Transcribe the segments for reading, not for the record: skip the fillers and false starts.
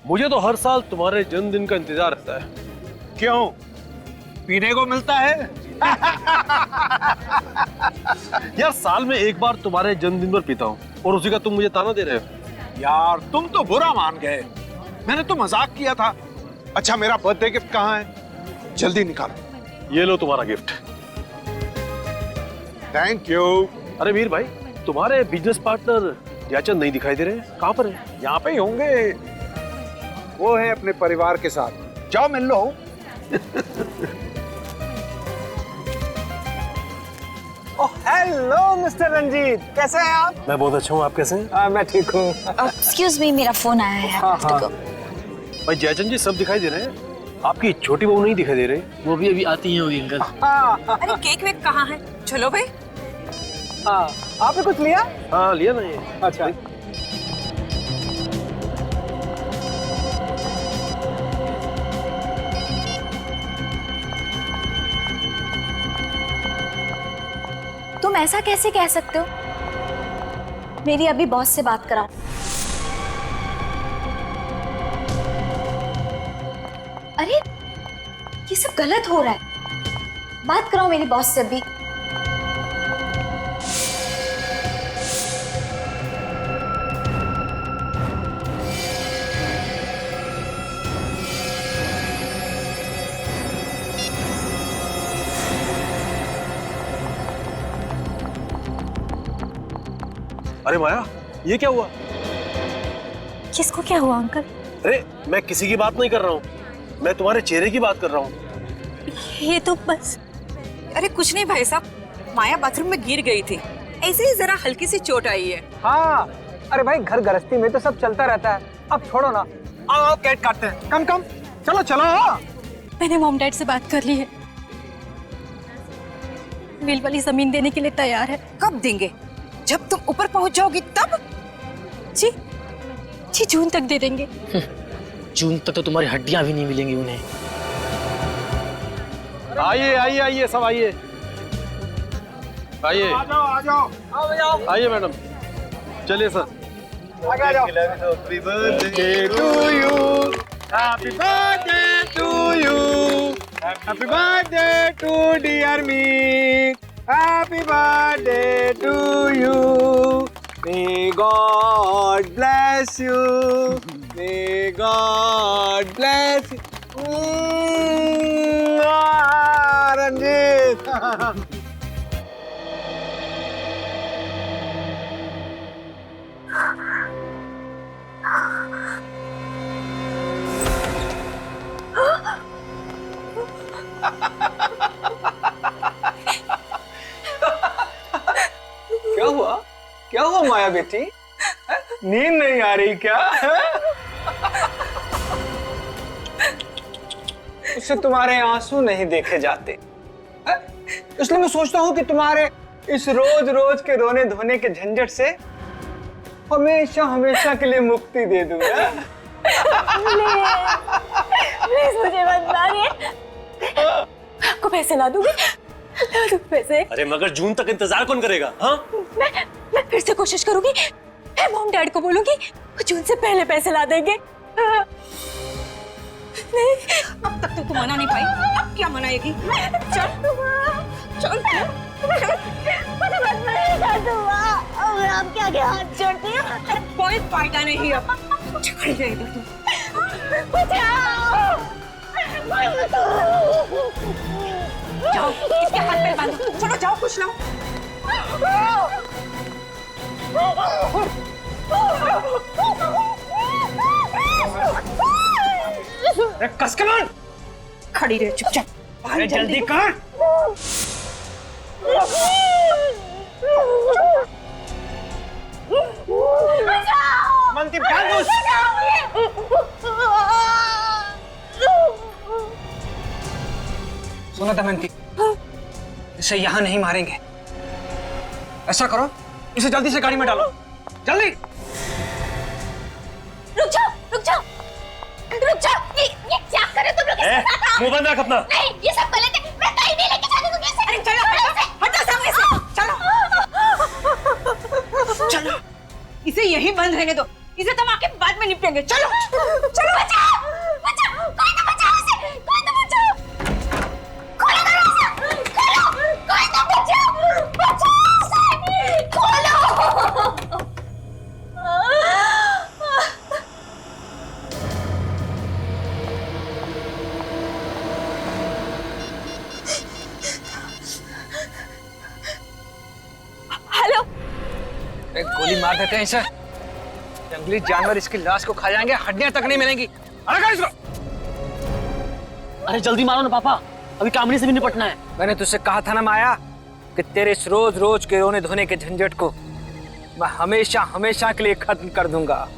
मुझे तो हर साल तुम्हारे जन्मदिन का इंतजार रहता है। क्यों? पीने को मिलता है? यार साल में एक बार तुम्हारे जन्मदिन पर पीता हूँ और उसी का तुम मुझे ताना दे रहे हो। यार तुम तो बुरा मान गए, मैंने तो मजाक किया था। अच्छा मेरा बर्थडे गिफ्ट कहाँ है? जल्दी निकालो। ये लो तुम्हारा गिफ्ट। Thank you. अरे वीर भाई, तुम्हारे बिजनेस पार्टनर ध्यानचंद नहीं दिखाई दे रहे, कहाँ पर है? यहाँ पे ही होंगे, वो है अपने परिवार के साथ। जाओ मिल लो। ओह हेलो मिस्टर रंजीत, कैसे हैं आप? मैं बहुत अच्छा हूँ, आप कैसे हैं? मैं ठीक हूँ। एक्सक्यूज मी, मेरा फोन आया है। हाँ, हाँ। भाई जयचंद जी सब दिखाई दे रहे हैं, आपकी छोटी बहू नहीं दिखाई दे रही। वो भी अभी आती हैं होगी अंकल। हाँ, अरे केक वेक कहाँ है? चलो भाई। हाँ, आपने कुछ लिया? हाँ लिया ना ये। अच्छा। तुम ऐसा कैसे कह सकते हो? मेरी अभी बॉस से बात कराओ। अरे ये सब गलत हो रहा है, बात कराओ मेरी बॉस से अभी। अरे माया, ये क्या हुआ? किसको क्या हुआ अंकल? अरे मैं किसी की बात नहीं कर रहा हूँ, मैं तुम्हारे चेहरे की बात कर रहा हूँ। ये तो बस। अरे कुछ नहीं भाई साहब, माया बाथरूम में गिर गई थी, ऐसे ही जरा हल्की सी चोट आई है। हाँ, अरे भाई घर गृहस्थी में तो सब चलता रहता है, अब छोड़ो ना। आओ केक काटते हैं। कम कम, चलो चलो। मैंने मॉम डैड से बात कर ली है, विल वाली जमीन देने के लिए तैयार है। कब देंगे? जब तुम ऊपर पहुंच जाओगी तब? जी जी, जून तक दे देंगे। जून तक तो तुम्हारी हड्डियां भी नहीं मिलेंगी उन्हें। आइए आइए आइए, सब आइए आइए। आ जाओ आ जाओ। आओ जाओ, आइए मैडम, चलिए सर। आगे आ जाओ। Happy birthday to you, happy birthday to you, happy birthday to dear me, happy birthday to you, may God bless you, may God bless you. Ranjit. क्या हुआ? क्या हुआ माया बेटी? नींद नहीं आ रही क्या? उससे तुम्हारे आंसू नहीं देखे जाते, इसलिए मैं सोचता हूँ कि तुम्हारे इस रोज रोज के रोने धोने के झंझट से हमेशा हमेशा के लिए मुक्ति दे दूँ। प्लीज मुझे मत मारिए, आपको पैसे ला दूंगी, ला दूंगी पैसे। अरे मगर जून तक इंतजार कौन करेगा? हाँ मैं फिर से कोशिश करूंगी, मैं मॉम डैड को बोलूंगी, वो जून से पहले पैसे ला देंगे। नहीं, अब तक तो तुम मना नहीं पाई, अब क्या मनाएगी? चल चल मुझे मत मारिएगा दुआ, और आप क्या क्या हाथ छोड़ती हैं? कोई फायदा नहीं अब, खड़ी रह इधर तुम। बचाओ! जाओ इसके हाथ पैर बांधो, चलो जाओ कुछ लाओ। कस के मार। खड़ी रह चुपचाप। अरे जल्दी कर। मनती सुनो दमयंती, इसे यहाँ नहीं मारेंगे। ऐसा करो, इसे जल्दी से गाड़ी में डालो, जल्दी। रुक जाओ, रुक जाओ, रुक जाओ। ये क्या कर रहे हो तुम लोग? मुंह बंद रख अपना। नहीं, ये सब गलत है, मैं कहीं नहीं लेके जाने दूंगी इसे। अरे चलो हटो सामने से, चलो चलो, इसे यही बंद रहने दो, इसे तो हम आके बाद में निपटेंगे। चलो चलो मार देते हैं इसे। जंगली जानवर इसकी लाश को खा जाएंगे, हड्डियां तक नहीं मिलेंगी। अरे कर इसको। अरे जल्दी मारो ना पापा, अभी कामनी से भी निपटना है। मैंने तुझसे कहा था ना माया कि तेरे इस रोज रोज के रोने धोने के झंझट को मैं हमेशा हमेशा के लिए खत्म कर दूंगा।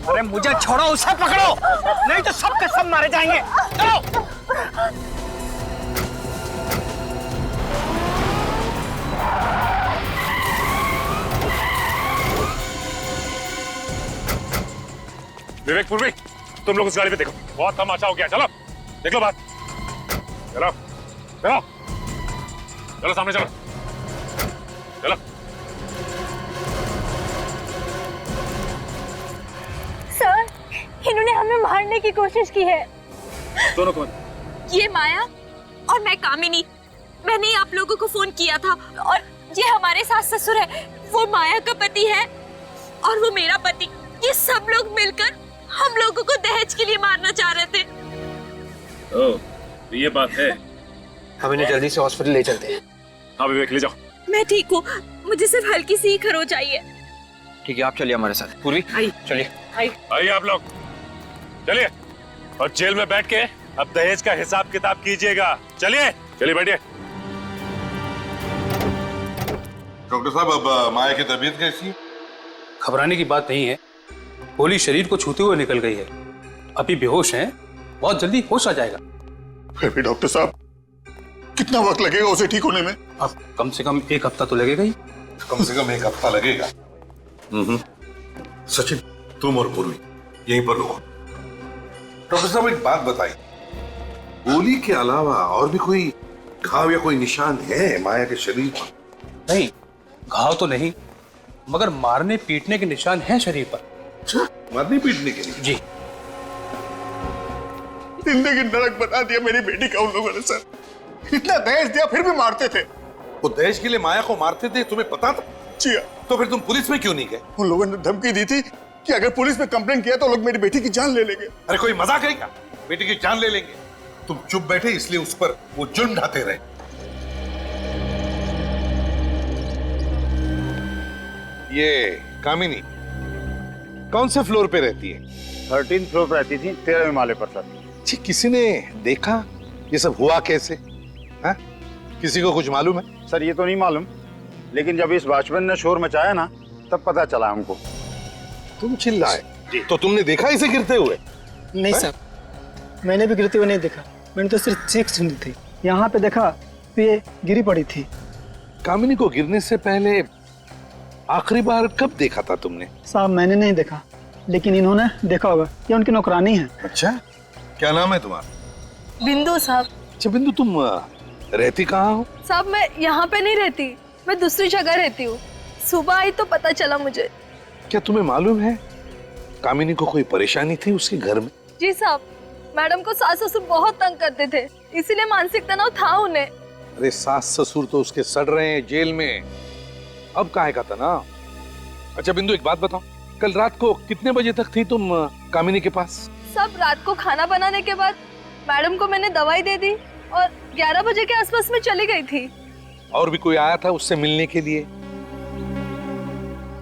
अरे मुझे छोड़ो, उसे पकड़ो, नहीं तो सब के सब मारे जाएंगे। चलो। विवेक पूर्वी, तुम लोग उस गाड़ी पे देखो, बहुत तमाशा हो गया। चलो देख लो बात। चलो चलो चलो सामने चलो चलो। सर, इन्होंने हमें मारने की कोशिश की है। दोनों कौन? ये माया और मैं कामिनी। मैंने ही आप लोगों को फोन किया था और ये हमारे सास ससुर है। वो माया का पति है और वो मेरा पति। ये सब लोग मिलकर हम लोगों को दहेज के लिए मारना चाह रहे थे। ओह, तो ये बात है। हम इन्हें जल्दी से हॉस्पिटल ले चलते हैं। हाँ विवेक, ले जाओ। मैं ठीक हूँ, मुझे सिर्फ हल्की सी ही खरोच चाहिए। ठीक है, आप चलिए हमारे साथ। पूर्वी चलिए। आइए आप लोग, चलिए। और जेल में बैठ के अब दहेज का हिसाब किताब कीजिएगा। चलिए चलिए बैठिए। डॉक्टर साहब, अब माया की तबीयत कैसी है? घबराने की बात नहीं है, गोली शरीर को छूते हुए निकल गई है। अभी बेहोश हैं, बहुत जल्दी होश आ जाएगा। फिर भी डॉक्टर साहब, कितना वक्त लगेगा उसे ठीक होने में? अब कम से कम 1 हफ्ता तो लगेगा ही। कम से कम 1 हफ्ता लगेगा। सचिन, तुम और पूर्वी यहीं पर रुको। डॉक्टर साहब, एक बात बताइए, गोली के अलावा और भी कोई घाव या कोई निशान है माया के शरीर पर? नहीं, घाव तो नहीं, मगर मारने पीटने के निशान हैं शरीर पर। अच्छा, मारने पीटने के लिए? जी। जिंदगी नरक बना दिया मेरी बेटी का उन लोगों ने सर। इतना दहेज दिया फिर भी मारते थे। वो दहेज के लिए माया को मारते थे, तुम्हें पता था? जी। तो फिर तुम पुलिस में क्यों नहीं गए? उन लोगों ने धमकी दी थी कि अगर पुलिस में कंप्लेंट किया तो लोग मेरी बेटी की जान ले लेंगे। अरे कोई मजाक है क्या? बेटी की जान ले लेंगे? तुम चुप बैठे इसलिए उस पर वो जुर्म ढाते रहे। ये कामिनी कौन से फ्लोर पे रहती है? 13th फ्लोर पर रहती थी, 13वें माले पर सर। जी, किसी ने देखा ये सब हुआ कैसे? हाँ? किसी को कुछ मालूम है? सर ये तो नहीं मालूम, लेकिन जब इस वॉचमैन ने शोर मचाया ना, तब पता चला हमको। तुम चिल्लाए तो तुमने देखा इसे गिरते हुए? नहीं सर, मैंने भी गिरते हुए नहीं देखा। मैंने तो सिर्फ चीख सुनी थी। यहाँ पे देखा तो ये गिरी पड़ी थी। कामिनी को गिरने से पहले आखिरी बार कब देखा था तुमने? साहब मैंने नहीं देखा, लेकिन इन्होंने देखा होगा। ये उनकी नौकरानी है। अच्छा, क्या नाम है तुम्हारा? बिंदु साहब। अच्छा बिंदु, तुम रहती कहाँ हो? साहब मैं यहाँ पे नहीं रहती, मैं दूसरी जगह रहती हूँ। सुबह आई तो पता चला मुझे। क्या तुम्हें मालूम है कामिनी को कोई परेशानी थी उसके घर में? जी साहब, मैडम को सास ससुर बहुत तंग करते थे, इसीलिए मानसिक तनाव था उन्हें। अरे सास ससुर तो उसके सड़ रहे हैं जेल में, अब काहे का तनाव? अच्छा बिंदु, एक बात बताओ, कल रात को कितने बजे तक थी तुम कामिनी के पास? सब रात को खाना बनाने के बाद मैडम को मैंने दवाई दे दी और 11 बजे के आसपास में चली गई थी। और भी कोई आया था उससे मिलने के लिए?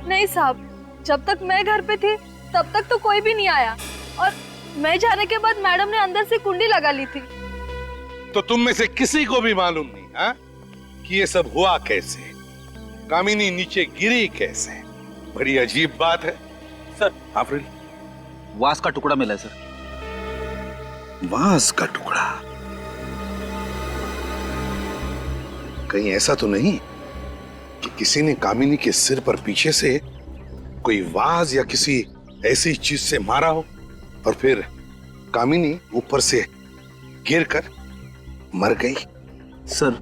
नहीं साहब, जब तक मैं घर पे थी तब तक तो कोई भी नहीं आया, और मैं जाने के बाद मैडम ने अंदर से कुंडी लगा ली थी। तो तुम में से किसी को भी मालूम नहीं हा? कि ये सब हुआ कैसे, कामिनी नीचे गिरी कैसे? बड़ी अजीब बात है सर। आफरीन, वास का टुकड़ा मिला है सर। वास का टुकड़ा? कहीं ऐसा तो नहीं कि किसी ने कामिनी के सिर पर पीछे से कोई वाज या किसी ऐसी चीज से मारा हो और फिर कामिनी ऊपर से गिरकर मर गई? सर,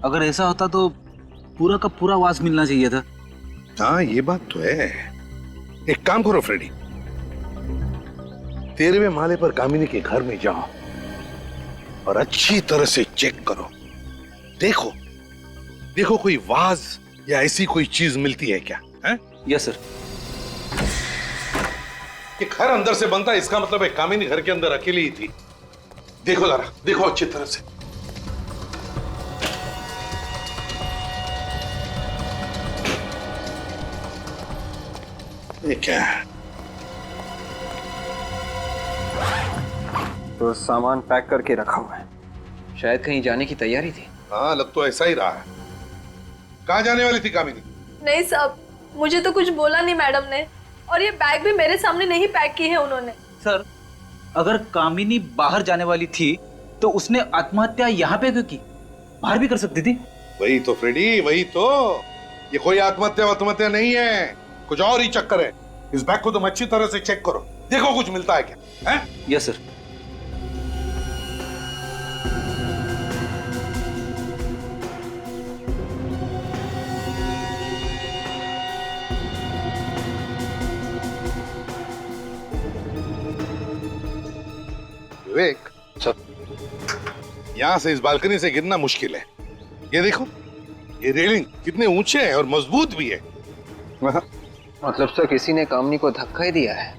अगर ऐसा होता तो पूरा का पूरा वास मिलना चाहिए था। हाँ, ये बात तो है। एक काम करो फ्रेडी, 13वें माले पर कामिनी के घर में जाओ और अच्छी तरह से चेक करो। देखो देखो कोई वाज या ऐसी कोई चीज मिलती है क्या? हैं? Yes sir. ये घर अंदर से बनता है, इसका मतलब है कामिनी घर के अंदर अकेली ही थी। देखो जरा, देखो अच्छी तरह से। ये क्या है? तो सामान पैक करके रखा हुआ है, शायद कहीं जाने की तैयारी थी। हाँ, लग तो ऐसा ही रहा है। कहाँ जाने वाली थी कामिनी? नहीं साहब, मुझे तो कुछ बोला नहीं मैडम ने, और ये बैग भी मेरे सामने नहीं पैक की है उन्होंने। सर, अगर कामिनी बाहर जाने वाली थी तो उसने आत्महत्या यहाँ पे क्यों की? बाहर भी कर सकती थी। वही तो फ्रेडी, वही तो। ये कोई आत्महत्या नहीं है, कुछ और ही चक्कर है। इस बैग को तुम अच्छी तरह से चेक करो, देखो कुछ मिलता है क्या? हैं? Yes sir. विवेक, यहां से इस बालकनी से गिरना मुश्किल है। ये देखो, ये रेलिंग कितने ऊंचे हैं और मजबूत भी है। मतलब सर किसी ने कामिनी को धक्का ही दिया है।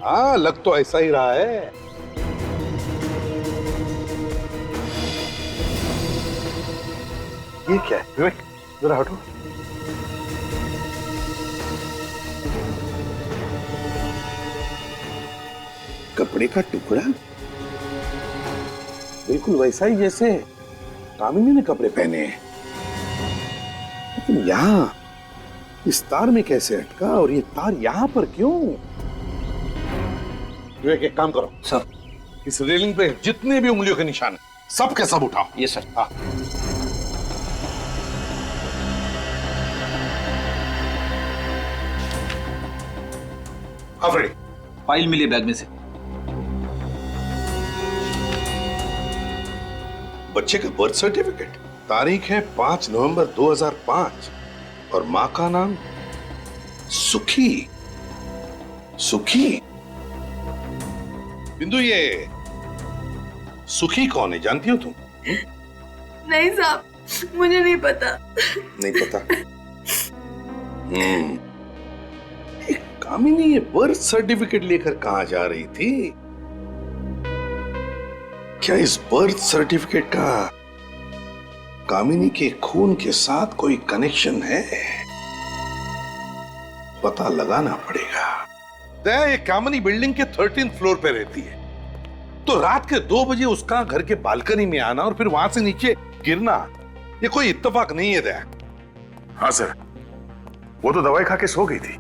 हाँ, लग तो ऐसा ही रहा है। ये क्या है विवेक? जरा हटो। कपड़े का टुकड़ा बिल्कुल वैसा ही जैसे कामिनी ने कपड़े पहने हैं, लेकिन यहां इस तार में कैसे अटका और ये तार यहां पर क्यों? विवेक, एक काम करो सर, इस रेलिंग पे जितने भी उंगलियों के निशान हैं, सब के सब उठाओ। ये सर। हाँ। फ्रेडी, फाइल मिली बैग में से। बच्चे का बर्थ सर्टिफिकेट, तारीख है 5 नवंबर 2005 और मां का नाम सुखी। सुखी? बिंदु, ये सुखी कौन है, जानती हो तुम? नहीं साहब, मुझे नहीं पता। नहीं पता? कामिनी ये बर्थ सर्टिफिकेट लेकर कहां जा रही थी? क्या इस बर्थ सर्टिफिकेट का कामिनी के खून के साथ कोई कनेक्शन है? पता लगाना पड़ेगा। ये कामिनी बिल्डिंग के 13th फ्लोर पे रहती है, तो रात के 2 बजे उसका घर के बालकनी में आना और फिर वहां से नीचे गिरना, ये कोई इत्तेफाक नहीं है दया। हाँ सर, वो तो दवाई खा के सो गई थी।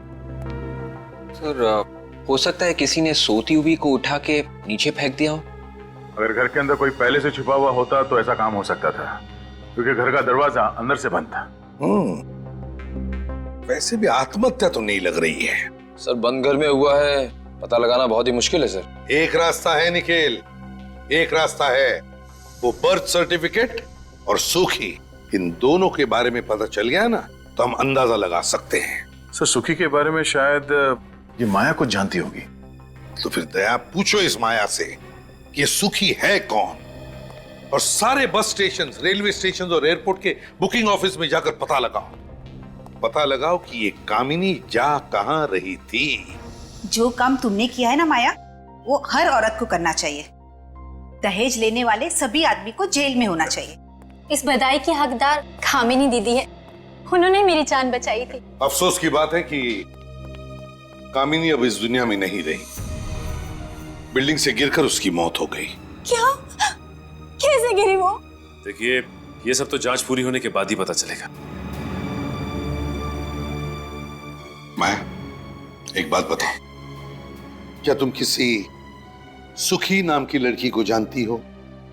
सर, हो सकता है किसी ने सोती हुई को उठा के नीचे फेंक दिया हो। अगर घर के अंदर कोई पहले से छुपा हुआ होता तो ऐसा काम हो सकता था, क्योंकि घर का दरवाजा अंदर से बंद था। वैसे भी आत्महत्या तो नहीं लग रही है। सर, बंद घर में हुआ है, पता लगाना बहुत ही मुश्किल है सर। एक रास्ता है निखिल, एक रास्ता है। वो बर्थ सर्टिफिकेट और सुखी, इन दोनों के बारे में पता चल गया ना, तो हम अंदाजा लगा सकते हैं। सर, सुखी के बारे में शायद ये माया कुछ जानती होगी। तो फिर दया, पूछो इस माया से कि ये सुखी है कौन, और सारे बस स्टेशन, रेलवे स्टेशन और एयरपोर्ट के बुकिंग ऑफिस में जाकर पता लगाओ। पता लगाओ कि ये कामिनी जा कहां रही थी। जो काम तुमने किया है ना माया, वो हर औरत को करना चाहिए। दहेज लेने वाले सभी आदमी को जेल में होना चाहिए। इस बधाई की हकदार कामिनी दीदी है, उन्होंने मेरी जान बचाई थी। अफसोस की बात है कि कामिनी अब इस दुनिया में नहीं रही। बिल्डिंग से गिरकर उसकी मौत हो गई। क्या? कैसे गिरी वो? देखिए, ये सब तो जांच पूरी होने के बाद ही पता चलेगा। माया, एक बात बताओ, क्या तुम किसी सुखी नाम की लड़की को जानती हो?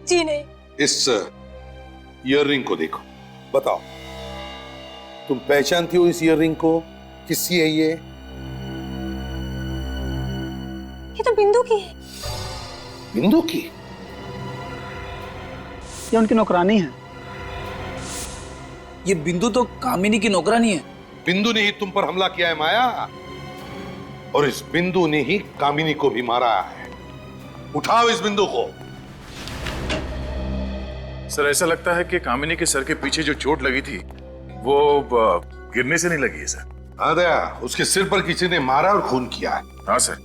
जी नहीं। इस ईयररिंग को देखो, बताओ तुम पहचानती हो इस ईयररिंग को? किसकी है ये? ये तो बिंदु की है। बिंदु की? ये उनकी नौकरानी है। ये बिंदु तो कामिनी की नौकरानी है। बिंदु ने ही तुम पर हमला किया है माया, और इस बिंदु ने ही कामिनी को भी मारा है। उठाओ इस बिंदु को। सर, ऐसा लगता है कि कामिनी के सर के पीछे जो चोट लगी थी वो गिरने से नहीं लगी है सर। हाँ दया, उसके सिर पर किसी ने मारा और खून किया है। हाँ सर।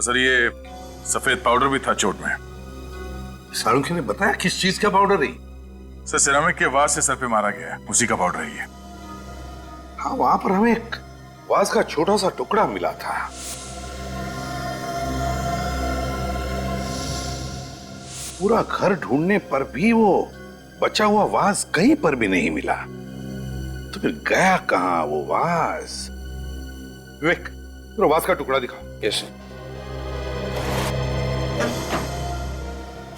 सर ये सफेद पाउडर भी था चोट में। साळुंखे ने बताया किस चीज का पाउडर है? सर सिरामिक के वास से सर पे मारा गया है, उसी का पाउडर है ये। हाँ, वहां पर हमें एक वास का छोटा सा टुकड़ा मिला था। पूरा घर ढूंढने पर भी वो बचा हुआ वास कहीं पर भी नहीं मिला। तो फिर गया कहां वो वास? विवेक, तो वास का टुकड़ा दिखा। Yes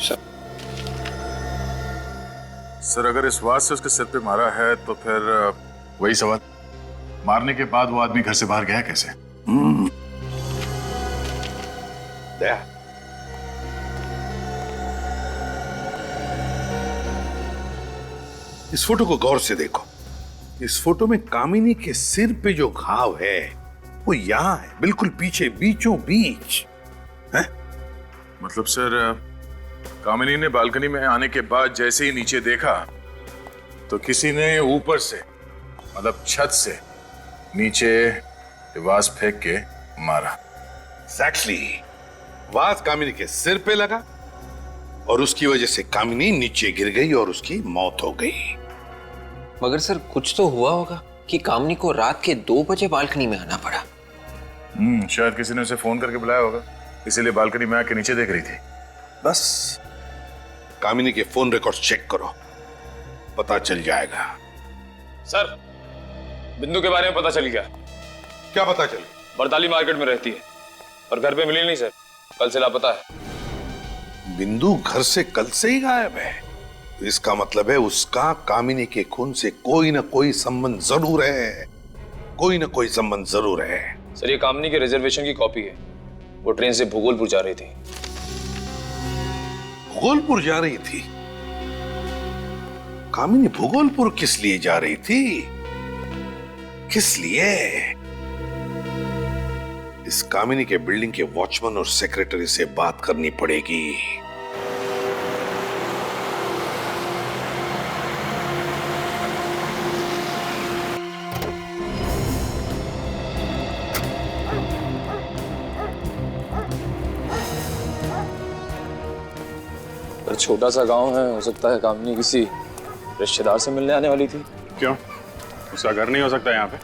sir. सर अगर इस वास से उसके सिर पे मारा है तो फिर वही सवाल, मारने के बाद वो आदमी घर से बाहर गया कैसे? दया, इस फोटो को गौर से देखो। इस फोटो में कामिनी के सिर पे जो घाव है वो यहां है, बिल्कुल पीछे, बीचों बीच है। मतलब सर कामिनी ने बालकनी में आने के बाद जैसे ही नीचे देखा तो किसी ने ऊपर से, मतलब छत से नीचे वास फेंक के मारा। Exactly. वास कामिनी के सिर पे लगा और उसकी वजह से कामिनी नीचे गिर गई और उसकी मौत हो गई। मगर सर कुछ तो हुआ होगा कि कामिनी को रात के 2 बजे बालकनी में आना पड़ा। शायद किसी ने उसे फोन करके बुलाया होगा, इसीलिए बालकनी में आके नीचे देख रही थी। बस कामिनी के फोन रिकॉर्ड चेक करो, पता चल जाएगा। सर बिंदु के बारे में पता चल गया। क्या पता चल? बरताली मार्केट में रहती है और घर पे मिली नहीं सर, कल से लापता है। बिंदु घर से कल से ही गायब है, तो इसका मतलब है उसका कामिनी के खून से कोई ना कोई संबंध जरूर है, कोई ना कोई संबंध जरूर है। सर ये कामिनी के रिजर्वेशन की कॉपी है, वो ट्रेन से भूगोलपुर जा रही थी। भूगोलपुर जा रही थी? कामिनी भूगोलपुर किस लिए जा रही थी? किस लिए? इस कामिनी के बिल्डिंग के वॉचमैन और सेक्रेटरी से बात करनी पड़ेगी। पर छोटा सा गांव है, हो सकता है कामिनी किसी रिश्तेदार से मिलने आने वाली थी। क्यों? उसका घर नहीं हो सकता यहाँ पे?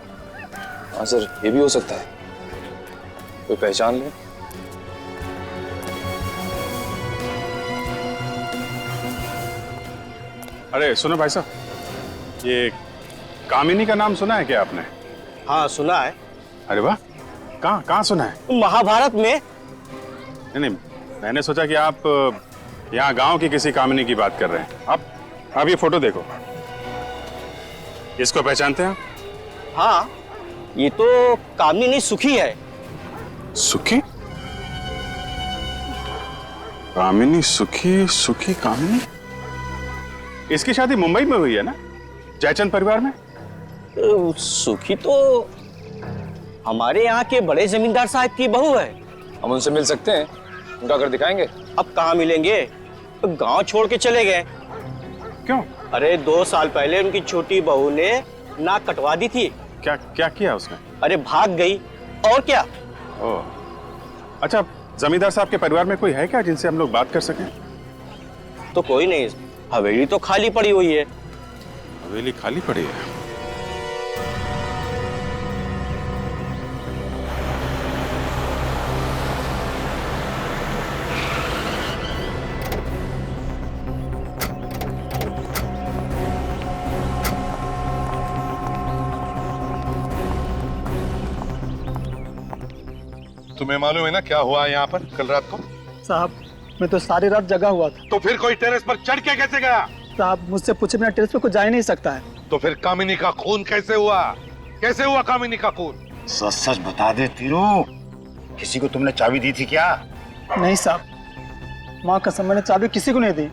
हाँ सर ये भी हो सकता है, कोई पहचान ले। अरे सुनो भाई साहब, ये कामिनी का नाम सुना है क्या आपने? हाँ सुना है। अरे वाह, कहाँ सुना है? महाभारत में। नहीं, मैंने सोचा कि आप यहाँ गांव की किसी कामिनी की बात कर रहे हैं। आप ये फोटो देखो, इसको पहचानते हैं? हाँ, ये तो कामिनी सुखी है। सुखी? कामिनी सुखी, सुखी कामिनी? इसकी शादी मुंबई में हुई है ना, जयचंद परिवार में? सुखी तो हमारे यहाँ के बड़े जमींदार साहब की बहू है। हम उनसे मिल सकते हैं, उनका घर दिखाएंगे। अब कहाँ मिलेंगे, तो गांव छोड़ के चले गए। क्यों? अरे 2 साल पहले उनकी छोटी बहू ने नाक कटवा दी थी। क्या किया उसने? अरे भाग गई, और क्या। ओह, अच्छा, जमींदार साहब के परिवार में कोई है क्या जिनसे हम लोग बात कर सकें? तो कोई नहीं, हवेली तो खाली पड़ी हुई है। हवेली खाली पड़ी है? तुम्हें मालूम है ना क्या हुआ यहाँ पर कल रात को? साहब मैं तो सारी रात जगा हुआ था। तो फिर कोई टेरेस पर चढ़ के कैसे गया? साहब मुझसे पूछे बिना टेरेस पे कोई जा ही नहीं सकता है। तो फिर कामिनी का खून कैसे हुआ? कैसे हुआ कामिनी का खून? सच सच बता दे तीरू, किसी को तुमने चाबी दी थी क्या? नहीं साहब, माँ कसम मैंने चाबी किसी को नहीं दी।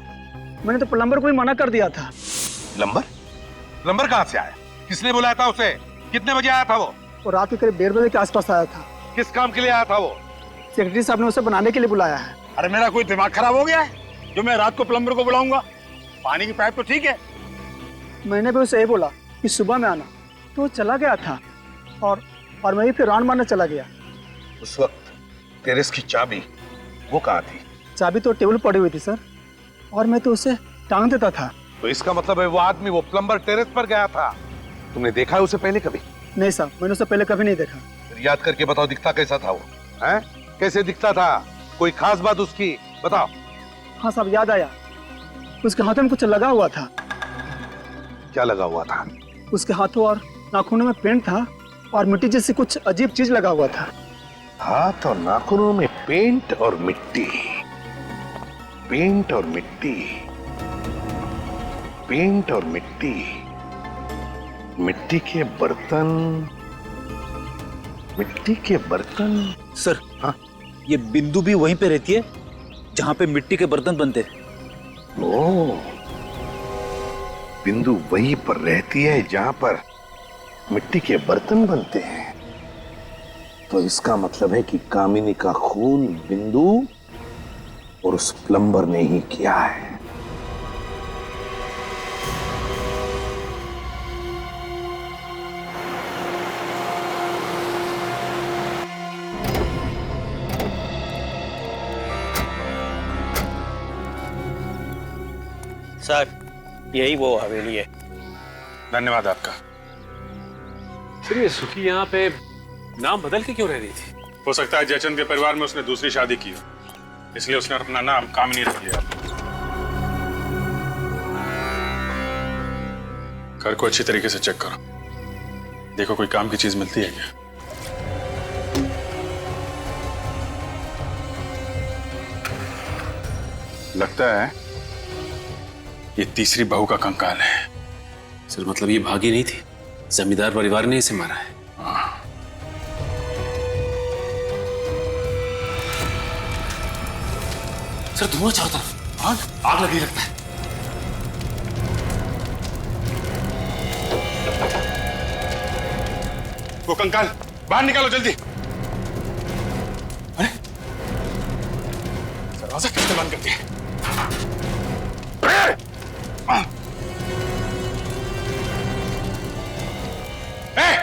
मैंने तो प्लम्बर को भी मना कर दिया था। प्लम्बर कहाँ से आया? किसने बुलाया था उसे? कितने बजे आया था वो? रात के करीब 1:30 बजे के आसपास आया था। किस काम के लिए आया था वो? सेक्रेटरी साहब ने उसे बनाने के लिए बुलाया है। अरे मेरा कोई दिमाग खराब हो गया है जो मैं रात को प्लम्बर को बुलाऊंगा? पानी की पाइप तो ठीक है। मैंने भी उसे यही बोला, कि सुबह में आना, तो वो चला गया था और मैं भी फिर राउंड मारने चला गया। उस वक्त टेरेस की चाबी वो कहाँ थी? चाबी तो टेबल पड़ी हुई थी सर, और मैं तो उसे टांग देता था। तो इसका मतलब है वो आदमी, वो प्लम्बर टेरेस पर गया था। तुमने देखा है उसे पहले कभी? नहीं साहब, मैंने उसे पहले कभी नहीं देखा। फिर याद करके बताओ, दिखता कैसा था वो? हैं? कैसे दिखता था? कोई खास बात उसकी बताओ। हाँ साहब, याद आया, उसके हाथों में कुछ लगा हुआ था। क्या लगा हुआ था? उसके हाथों और नाखूनों में पेंट था और मिट्टी जैसी कुछ अजीब चीज लगा हुआ था। हाथ और नाखूनों में पेंट और मिट्टी, पेंट और मिट्टी, पेंट और मिट्टी, मिट्टी के बर्तन, मिट्टी के बर्तन। सर, हाँ, ये बिंदु भी वहीं पे रहती है जहां पे मिट्टी के बर्तन बनते हैं। ओह, बिंदु वहीं पर रहती है जहां पर मिट्टी के बर्तन बनते हैं। तो इसका मतलब है कि कामिनी का खून बिंदु और उस प्लम्बर ने ही किया है। सर, यही वो हवेली है। धन्यवाद आपका। फिर ये सुखी यहाँ पे नाम बदल के क्यों रह रही थी? हो सकता है जयचंद के परिवार में उसने दूसरी शादी की हो, इसलिए उसने अपना नाम कामिनी रख लिया। घर को अच्छी तरीके से चेक करो, देखो कोई काम की चीज मिलती है क्या। लगता है ये तीसरी बहू का कंकाल है। सर, मतलब ये भागी नहीं थी, जमींदार परिवार ने इसे मारा है। सर, धुआं चारों तरफ, आग लगी लगता है। वो कंकाल बाहर निकालो जल्दी। अरे दरवाजा कैसे बंद कर दिया?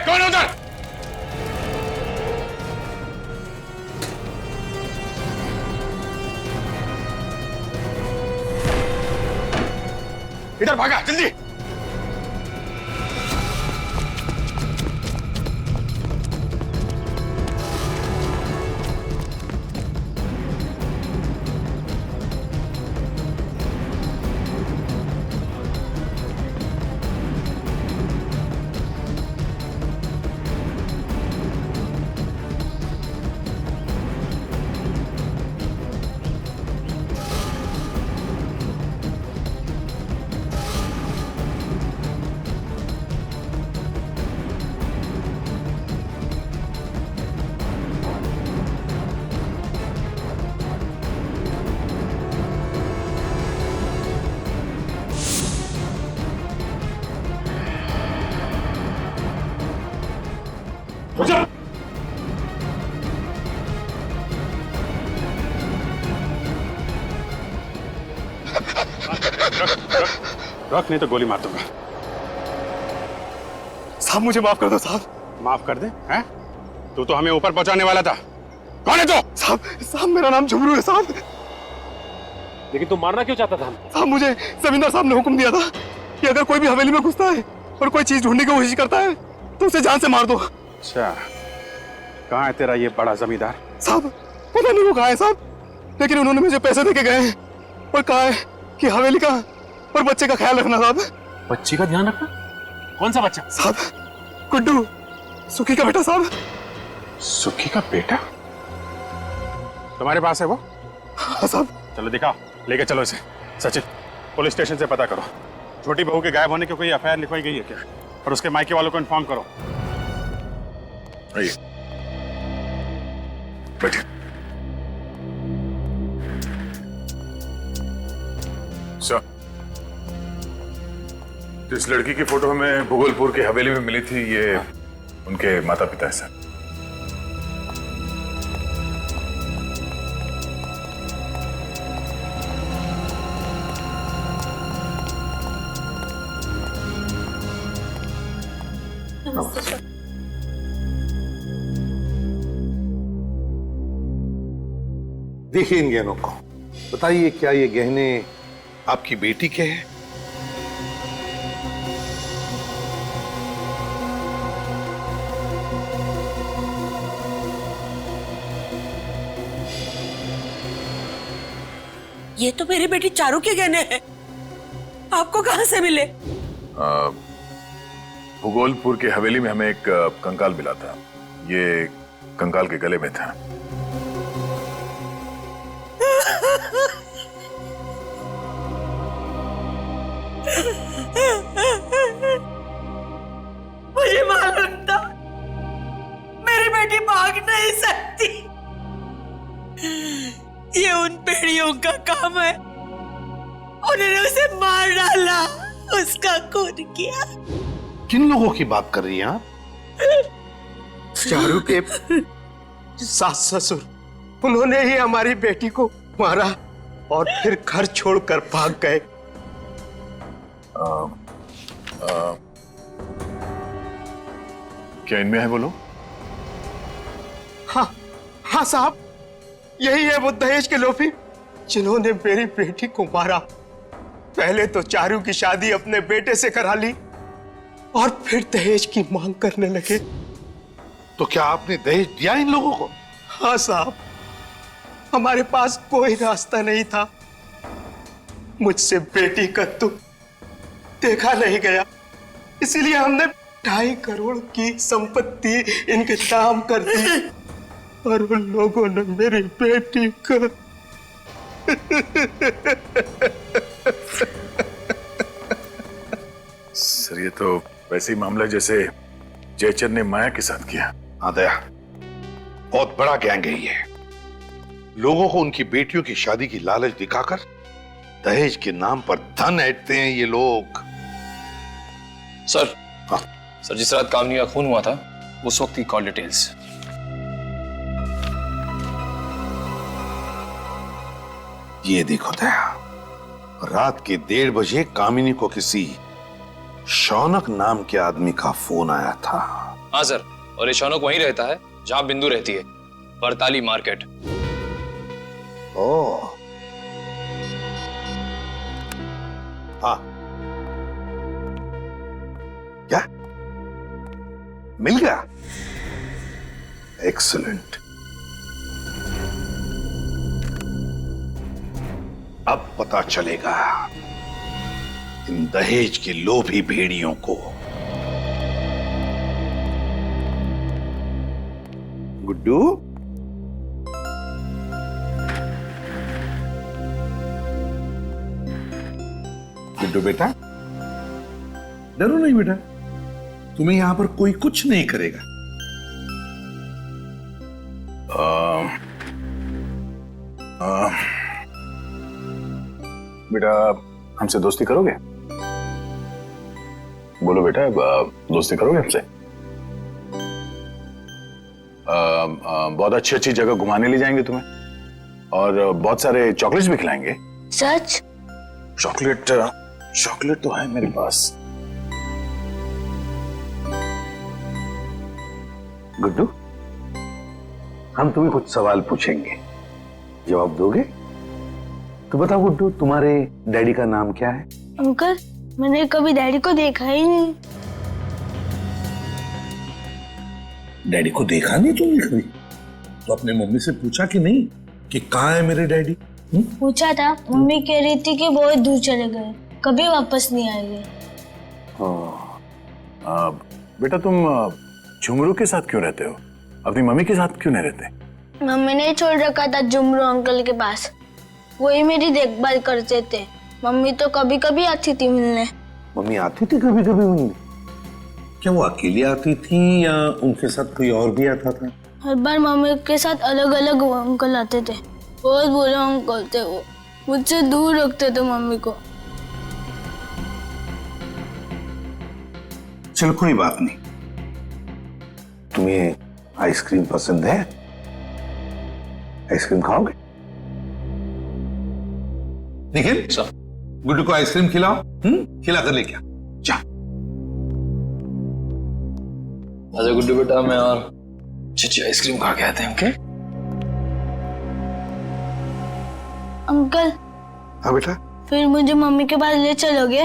कौन उधर? इधर भागा जल्दी। रख नहीं तो गोली मार दूंगा। साहब, मुझे माफ कर दो साहब। माफ कर दे? हैं? तू तो हमें ऊपर पहुंचाने वाला था। कौन है तू? साहब, मेरा नाम झुमरू है साहब। लेकिन तुम मारना क्यों चाहता था? साहब, मुझे जमींदार साहब ने हुक्म दिया था कि अगर कोई भी हवेली में घुसता है और कोई चीज ढूंढने की कोशिश करता है तो उसे जान से मार दो। अच्छा, कहाँ है तेरा ये बड़ा जमींदार? साहब, पता नहीं वो कहाँ है साहब, लेकिन उन्होंने मुझे पैसे देके गए हैं और कहा है कि हवेली का और बच्चे का ख्याल रखना साहब। बच्चे का ध्यान रखना? कौन सा बच्चा? साहब, गुड्डू, सुखी का बेटा साहब। सुखी का बेटा? तुम्हारे पास है वो? हाँ साहब। चलो दिखाओ, लेके चलो इसे। सचिन, पुलिस स्टेशन से पता करो छोटी बहू के गायब होने की कोई एफआईआर लिखवाई गई है क्या, और उसके मायके वालों को इन्फॉर्म करो। आइए बैठिए। सर, इस लड़की की फोटो हमें भूगोलपुर की हवेली में मिली थी, ये उनके माता पिता है सर। देखिए इन गहनों को, बताइए क्या ये गहने आपकी बेटी के हैं? ये तो मेरी बेटी चारू के गहने हैं। आपको कहां से मिले? भूगोलपुर की हवेली में हमें एक कंकाल मिला था। ये कंकाल के गले में था। मुझे मालूम था मेरी बेटी भाग नहीं सकती। ये उन पेड़ियों का काम है। उन्होंने उसे मार डाला, उसका खून किया। किन लोगों की बात कर रही हैं आप? चारू के सास ससुर, उन्होंने ही हमारी बेटी को मारा और फिर घर छोड़कर भाग गए। क्या इनमें है वो लोग? हाँ हाँ साहब, यही है वो दहेज के लोभी जिन्होंने मेरी बेटी को मारा। पहले तो चारू की शादी अपने बेटे से करा ली और फिर दहेज की मांग करने लगे। तो क्या आपने दहेज दिया इन लोगों को? हाँ साहब, हमारे पास कोई रास्ता नहीं था। मुझसे बेटी का दुख देखा नहीं गया, इसीलिए हमने 2.5 करोड़ की संपत्ति इनके नाम कर दी और उन लोगों ने मेरी बेटी को सर, ये तो वैसे ही मामला जैसे जयचंद ने माया के साथ किया। हाँ दया, बहुत बड़ा गैंग है ये। लोगों को उनकी बेटियों की शादी की लालच दिखाकर दहेज के नाम पर धन ऐंठते हैं ये लोग। सर, हाँ सर, जिस रात कामनी का खून हुआ था उस वक्त की कॉल डिटेल्स। ये देखो दया, रात के 1:30 बजे कामिनी को किसी शौनक नाम के आदमी का फोन आया था। हाँ सर, और ये शौनक वहीं रहता है जहां बिंदु रहती है, बरताली मार्केट। ओह, हाँ, क्या मिल गया? एक्सीलेंट। अब पता चलेगा इन दहेज के लोभी भेड़ियों को। गुड्डू, गुड्डू बेटा, डरो नहीं बेटा, तुम्हें यहां पर कोई कुछ नहीं करेगा। बेटा, हमसे दोस्ती करोगे? बोलो बेटा, दोस्ती करोगे हमसे? बहुत अच्छी अच्छी जगह घुमाने ले जाएंगे तुम्हें और बहुत सारे चॉकलेट्स भी खिलाएंगे। सच? चॉकलेट तो है मेरे पास। गुड्डू, हम तुम्हें कुछ सवाल पूछेंगे, जवाब दोगे? तो बताओ गुड्डू, तुम्हारे डैडी का नाम क्या है? अंकल, मैंने कभी डैडी को देखा ही नहीं। डैडी को देखा नहीं तुमने कभी? तो अपने मम्मी से पूछा कि नहीं कि कहाँ है मेरे डैडी? पूछा था, मम्मी कह रही थी कि बहुत दूर चले गए, कभी वापस नहीं आएंगे। बेटा, तुम झुमरू के साथ क्यों रहते हो? अपनी मम्मी के साथ क्यों नहीं रहते? मम्मी ने छोड़ रखा था झुमरू अंकल के पास, वही मेरी देखभाल करते थे। मम्मी तो कभी कभी आती थी मिलने। मम्मी आती थी कभी कभी मिलने? क्या वो अकेली आती थी या उनके साथ कोई और भी आता था? हर बार मम्मी के साथ अलग अलग अंकल आते थे। बहुत बुरे अंकल थे वो, मुझसे दूर रखते थे मम्मी को। चलो कोई बात नहीं। तुम्हें आइसक्रीम पसंद है? आइसक्रीम खाओगे? निखिल, गुड्डू को आइसक्रीम खिलाओ। खिला कर लेके आ। जा। अच्छा गुड्डू बेटा, मैं और चिची आइसक्रीम खा के आते हैं। Okay uncle. हाँ बेटा। फिर मुझे मम्मी के पास ले चलोगे?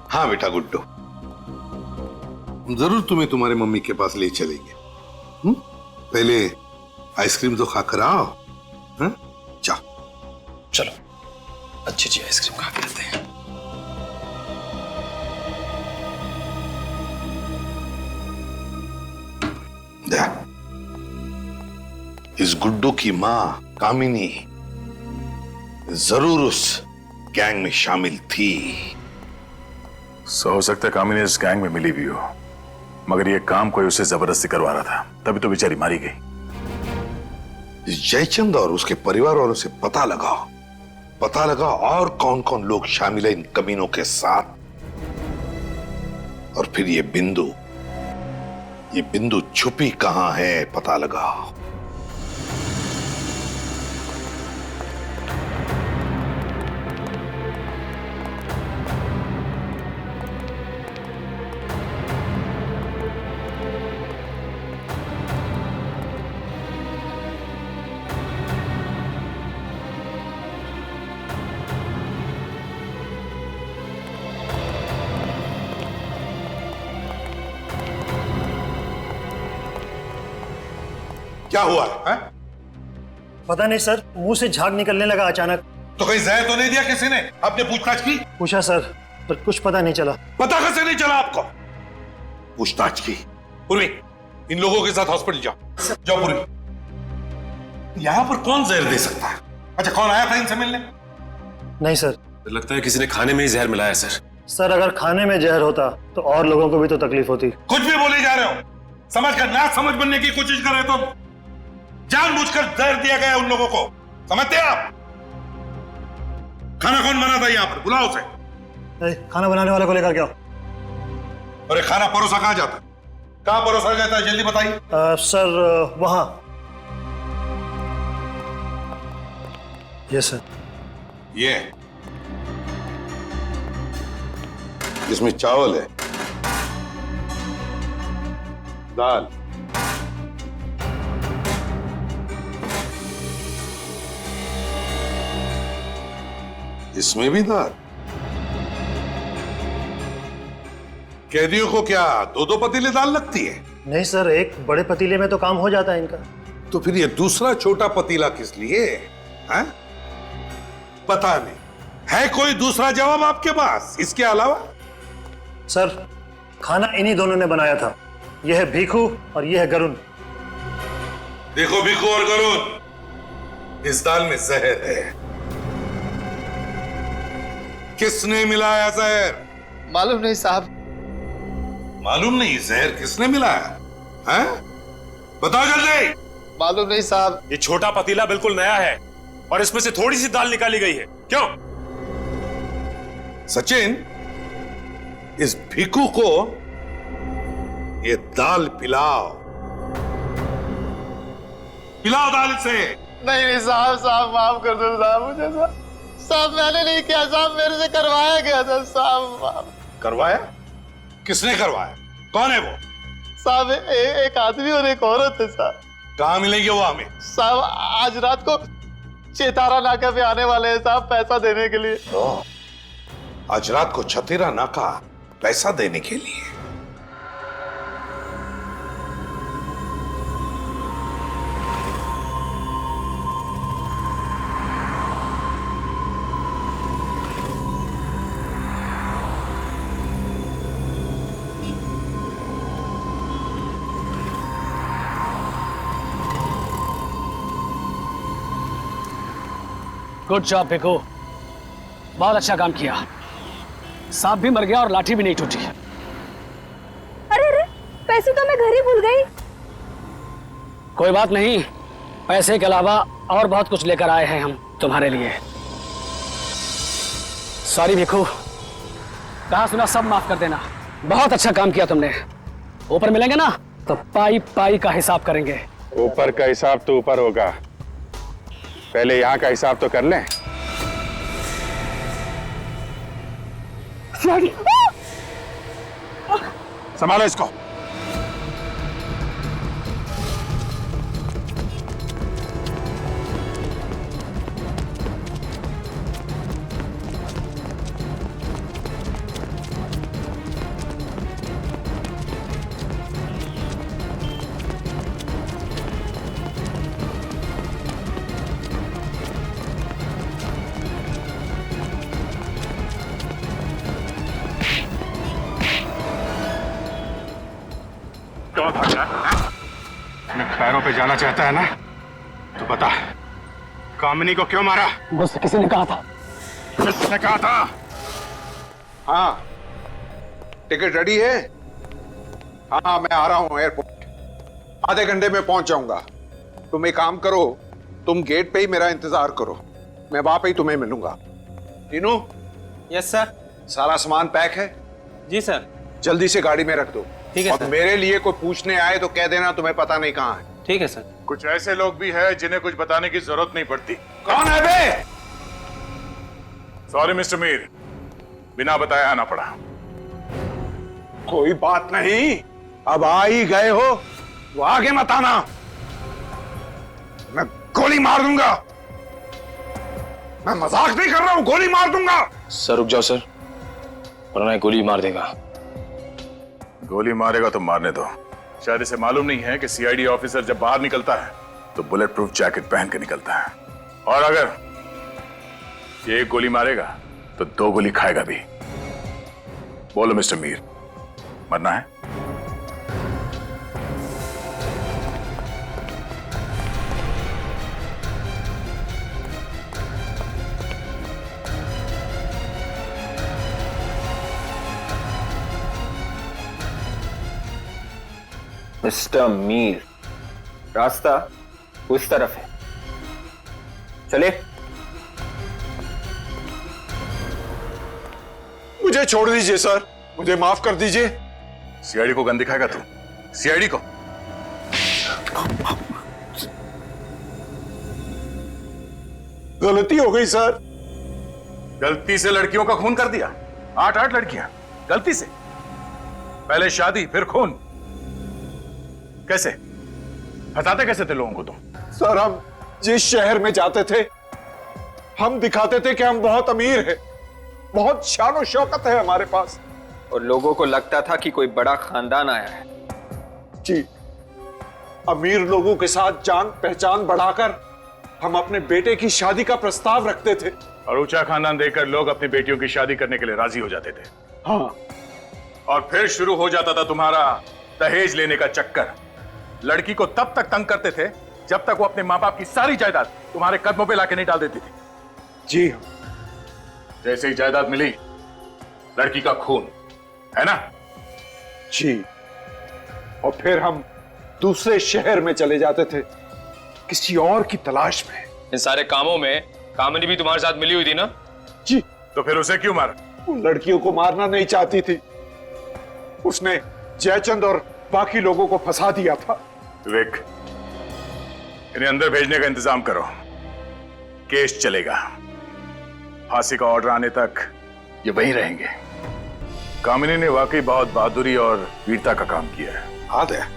हाँ बेटा गुड्डू, जरूर तुम्हें तुम्हारे मम्मी के पास ले चलेंगे। पहले आइसक्रीम तो खाकर आओ। जाओ। चलो अच्छी अच्छी आइसक्रीम खा के आते हैं। इस गुड्डू की माँ कामिनी जरूर उस गैंग में शामिल थी। हो सकता है कामिनी इस गैंग में मिली भी हो, मगर ये काम कोई उसे जबरदस्ती करवा रहा था, तभी तो बेचारी मारी गई। इस जयचंद और उसके परिवार वालों से पता लगाओ और कौन कौन लोग शामिल है इन कमीनों के साथ। और फिर ये बिंदु छुपी कहां है पता लगाओ। क्या हुआ है? पता नहीं सर, मुंह से झाग निकलने लगा अचानक। तो कहीं जहर तो नहीं दिया किसी ने? आपने पूछताछ की? पूछा सर, पर कुछ पता नहीं चला। पता कैसे नहीं चला आपको? पूछताछ की। पूर्वी, इन लोगों के साथ हॉस्पिटल जाओ पूर्वी। यहां पर कौन जहर दे सकता है? अच्छा, कौन आया था इनसे मिलने? नहीं सर। लगता है किसी ने खाने में ही जहर मिलाया सर। सर अगर खाने में जहर होता तो और लोगों को भी तो तकलीफ होती। कुछ भी बोले जा रहे हो, समझ कर ना समझ बनने की कोशिश कर रहे हो तुम। जानबूझकर जहर दिया गया उन लोगों को, समझते हैं आप? खाना कौन बना था यहाँ पर? बुलाओ उसे। खाना बनाने वाले को लेकर के आओ। अरे खाना परोसा कहाँ जाता? कहाँ परोसा जाता है? जल्दी बताइए। सर वहां। Yes sir. ये इसमें चावल है, दाल, इसमें भी दाल। कैदियों को क्या दो दो पतीले दाल लगती है? नहीं सर, एक बड़े पतीले में तो काम हो जाता है इनका। तो फिर ये दूसरा छोटा पतीला किस लिए है? पता नहीं। है कोई दूसरा जवाब आपके पास इसके अलावा? सर खाना इन्हीं दोनों ने बनाया था। यह है भीखू और यह है गरुण। देखो भीखू और गरुण, इस दाल में जहर है। किसने मिलाया जहर? मालूम नहीं साहब। मालूम नहीं? जहर किसने मिलाया है? बताओ जल्दी। मालूम नहीं साहब। ये छोटा पतीला बिल्कुल नया है और इसमें से थोड़ी सी दाल निकाली गई है। क्यों? सचिन, इस भीखू को ये दाल पिलाओ। पिलाओ दाल से। नहीं साहब माफ कर दो साहब मुझे। साहब मैंने नहीं किया साहब, मेरे से करवाया गया था साहब। करवाया? किसने करवाया? कौन है वो? साहब एक आदमी और एक औरत है साहब। कहाँ मिलेंगे वो हमें? साहब आज रात को चेतारा नाका पे आने वाले हैं साहब, पैसा देने के लिए। आज रात को छतेरा नाका पैसा देने के लिए? गुड जॉब भिखू, बहुत अच्छा काम किया। सांप भी मर गया और लाठी भी नहीं टूटी। अरे पैसे तो मैं घर ही भूल गई। कोई बात नहीं, पैसे के अलावा और बहुत कुछ लेकर आए हैं हम तुम्हारे लिए। सॉरी भिखू, कहा सुना सब माफ कर देना। बहुत अच्छा काम किया तुमने। ऊपर मिलेंगे ना तो पाई पाई का हिसाब करेंगे। ऊपर का हिसाब तो ऊपर होगा, पहले यहाँ का हिसाब तो कर लें। संभालो इसको। क्यों भागा? अपने पैरों पे जाना चाहता है ना, तो बता, कामिनी को क्यों मारा? मुझसे किसी ने कहा था। किसने कहा था? हाँ, टिकट रेडी है? हाँ, मैं आ रहा हूँ एयरपोर्ट, आधे घंटे में पहुंच जाऊंगा। तुम एक काम करो, तुम गेट पे ही मेरा इंतजार करो, मैं वहां पे ही तुम्हें मिलूंगा। टीनू? Yes sir. सारा सामान पैक है? जी सर। जल्दी से गाड़ी में रख दो। ठीक है और सर। मेरे लिए कोई पूछने आए तो कह देना तुम्हें पता नहीं कहाँ है। ठीक है सर। कुछ ऐसे लोग भी हैं जिन्हें कुछ बताने की जरूरत नहीं पड़ती। कौन है बे? सॉरी मिस्टर मीर, बिना बताए आना पड़ा। कोई बात नहीं, अब आ ही गए हो तो आगे मत आना, मैं गोली मार दूंगा। मैं मजाक नहीं कर रहा हूं, गोली मार दूंगा। सर रुक जाओ सर, वरना ये गोली मार देगा। गोली मारेगा तो मारने दो। शायद इसे मालूम नहीं है कि सीआईडी ऑफिसर जब बाहर निकलता है तो बुलेट प्रूफ जैकेट पहन के निकलता है, और अगर ये एक गोली मारेगा तो 2 गोली खाएगा भी। बोलो मिस्टर मीर, मरना है? मिस्टर मीर, रास्ता उस तरफ है, चले। मुझे छोड़ दीजिए सर, मुझे माफ कर दीजिए। सीआईडी को गन दिखाएगा तू? सीआईडी को? गलती हो गई सर। गलती से लड़कियों का खून कर दिया? 8 लड़कियां गलती से? पहले शादी फिर खून? कैसे हटाते कैसे थे लोगों को तुम? सर, हम जिस शहर में जाते थे हम दिखाते थे कि हम बहुत अमीर हैं, बहुत शान और शौकत है हमारे पास, और लोगों को लगता था कि कोई बड़ा खानदान आया है। जी, अमीर लोगों के साथ जान पहचान बढ़ाकर हम अपने बेटे की शादी का प्रस्ताव रखते थे। और ऊंचा खानदान देखकर लोग अपनी बेटियों की शादी करने के लिए राजी हो जाते थे। हाँ, और फिर शुरू हो जाता था तुम्हारा दहेज लेने का चक्कर। लड़की को तब तक तंग करते थे जब तक वो अपने माँ बाप की सारी जायदाद तुम्हारे कदमों पे लाके नहीं डाल देती थी। जी, जैसे ही जायदाद मिली, लड़की का खून, है ना? जी, और फिर हम दूसरे शहर में चले जाते थे किसी और की तलाश में। इन सारे कामों में कामिनी भी तुम्हारे साथ मिली हुई थी ना? जी। तो फिर उसे क्यों मारा? उन लड़कियों को मारना नहीं चाहती थी, उसने जयचंद और बाकी लोगों को फंसा दिया था। विवेक, इन्हें अंदर भेजने का इंतजाम करो, केस चलेगा। फांसी का ऑर्डर आने तक ये वहीं रहेंगे। कामिनी ने वाकई बहुत बहादुरी और वीरता का काम किया है। याद है,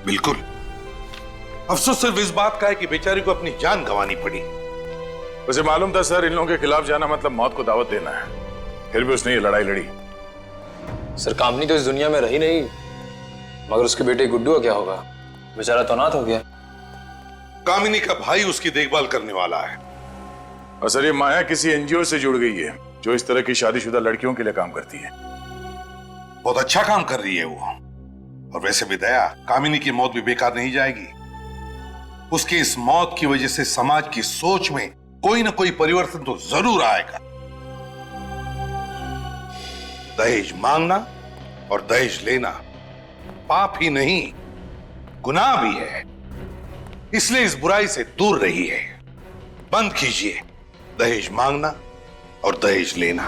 बिल्कुल। अफसोस सिर्फ इस बात का है कि बेचारी को अपनी जान गंवानी पड़ी। उसे मालूम था सर, इन लोगों के खिलाफ जाना मतलब मौत को दावत देना है, फिर भी उसने ये लड़ाई लड़ी। सर, कामिनी तो इस दुनिया में रही नहीं, मगर उसके बेटे गुड्डू का क्या होगा? बेचारा तो अनाथ हो गया। कामिनी का भाई उसकी देखभाल करने वाला है। और सर, ये माया किसी एनजीओ से जुड़ गई है जो इस तरह की शादीशुदा लड़कियों के लिए काम करती है। बहुत अच्छा काम कर रही है वो। और वैसे भी दया, कामिनी की मौत भी बेकार नहीं जाएगी। उसकी इस मौत की वजह से समाज की सोच में कोई ना कोई परिवर्तन तो जरूर आएगा। दहेज मांगना और दहेज लेना पाप ही नहीं, गुनाह भी है। इसलिए इस बुराई से दूर रहिए। बंद कीजिए दहेज मांगना और दहेज लेना।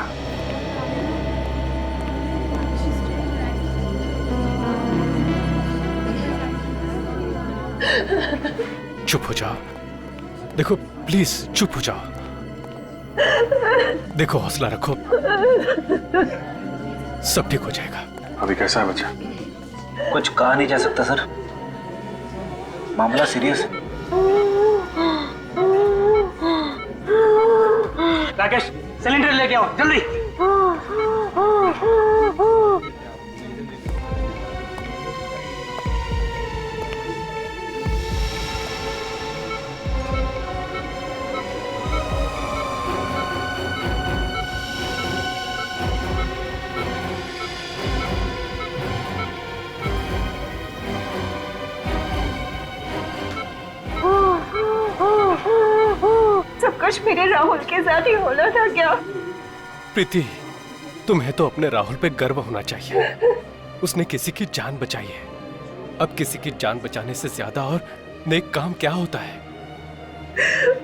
चुप हो जाओ। देखो प्लीज चुप हो जाओ। देखो हौसला रखो, सब ठीक हो जाएगा। अभी कैसा है बच्चा? कुछ कहा नहीं जा सकता सर, मामला सीरियस है। राकेश सिलेंडर लेके आओ जल्दी। सब कुछ मेरे राहुल के साथ ही होना था क्या? प्रीति, तुम्हें तो अपने राहुल पे गर्व होना चाहिए। उसने किसी की जान बचाई है। अब किसी की जान बचाने से ज्यादा और नेक काम क्या होता है?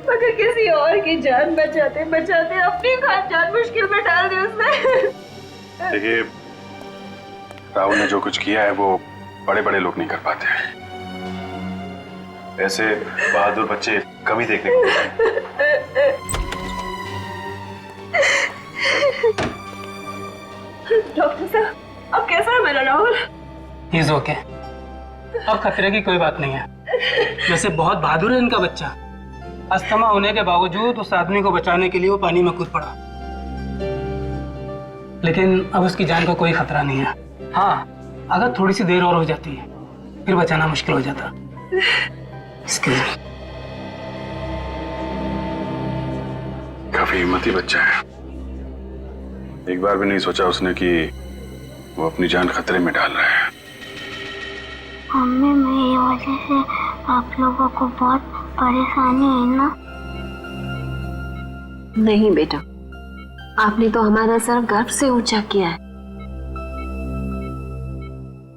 अगर किसी और की जान बचाते बचाते अपनी जान मुश्किल में डाल दी उसने। देखिए, राहुल ने जो कुछ किया है वो बड़े बड़े लोग नहीं कर पाते। ऐसे बहादुर बच्चे कभी देखने को मिलते। डॉक्टर साहब, अब कैसा है मेरा राहुल? ही इज ओके, अब खतरे की कोई बात नहीं है। वैसे बहुत बहादुर है इनका बच्चा। अस्थमा होने के बावजूद उस आदमी को बचाने के लिए वो पानी में कूद पड़ा, लेकिन अब उसकी जान को कोई खतरा नहीं है। हाँ, अगर थोड़ी सी देर और हो जाती है फिर बचाना मुश्किल हो जाता। काफी हिम्मती बच्चा है। एक बार भी नहीं सोचा उसने कि वो अपनी जान खतरे में डाल रहा है। मम्मी, मेरी वजह से आप लोगों को बहुत परेशानी है ना? नहीं बेटा, आपने तो हमारा सर गर्व से ऊंचा किया है।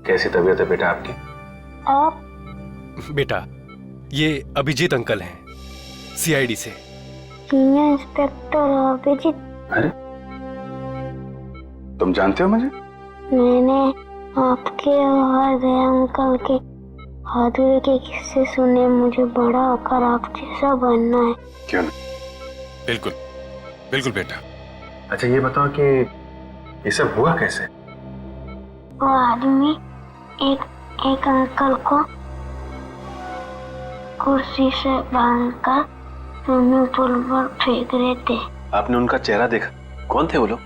कैसी तबीयत है बेटा आपकी? आप? बेटा, ये अभिजीत अंकल हैं, सीआईडी से। इंस्पेक्टर अभिजीत? अरे, तुम जानते हो मुझे? मैंने आपके और दया अंकल के बहादुरी के किस्से सुने। मुझे बड़ा होकर आप जैसा बनना है। क्यों नहीं? बिल्कुल बिल्कुल बेटा। अच्छा ये बताओ कि ये सब हुआ कैसे? वो आदमी एक अंकल को कुर्सी से बांधकर स्विमिंग पूल पर फेंक रहे थे। आपने उनका चेहरा देखा? कौन थे वो लोग?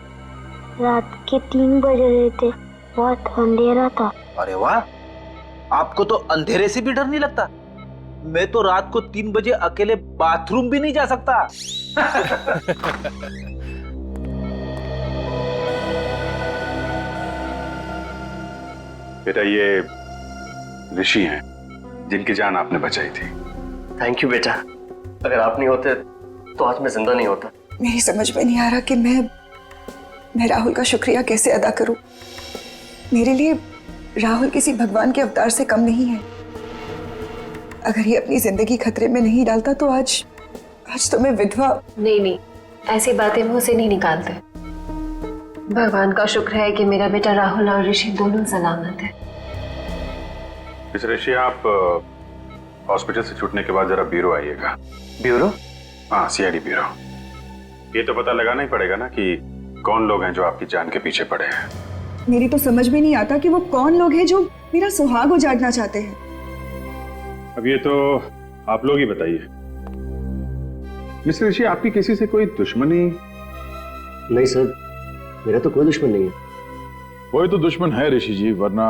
रात के 3 बज रहे थे, बहुत अंधेरा था। अरे वाह, आपको तो अंधेरे से भी डर नहीं लगता? मैं तो रात को 3 बजे अकेले बाथरूम भी नहीं जा सकता। बेटा, ये ऋषि हैं जिनकी जान आपने बचाई थी। थैंक यू बेटा, अगर आप नहीं होते तो आज मैं जिंदा नहीं होता। मेरी समझ में नहीं आ रहा कि मैं राहुल का शुक्रिया कैसे अदा करूं। मेरे लिए राहुल किसी भगवान के अवतार से कम नहीं है। अगर ये अपनी जिंदगी खतरे में नहीं डालता तो आज तो मैं विधवा। नहीं, ऐसी बातें मुंह से नहीं निकालते। भगवान का शुक्र है कि मेरा बेटा राहुल और ऋषि दोनों सलामत है। मिस ऋषि, आप हॉस्पिटल से छूटने के बाद जरा ब्यूरो आइएगा। ब्यूरो? हाँ, सीआईडी ब्यूरो। ये तो पता लगाना ही पड़ेगा ना कि कौन लोग हैं जो आपकी जान के पीछे पड़े हैं। मेरी तो समझ में नहीं आता कि वो कौन लोग हैं जो मेरा सुहाग उजाड़ना चाहते हैं। अब ये तो आप लोग ही बताइए। मिस ऋषि, आपकी किसी से कोई दुश्मनी? नहीं सर, मेरा तो कोई दुश्मन नहीं है। कोई तो दुश्मन है ऋषि जी, वरना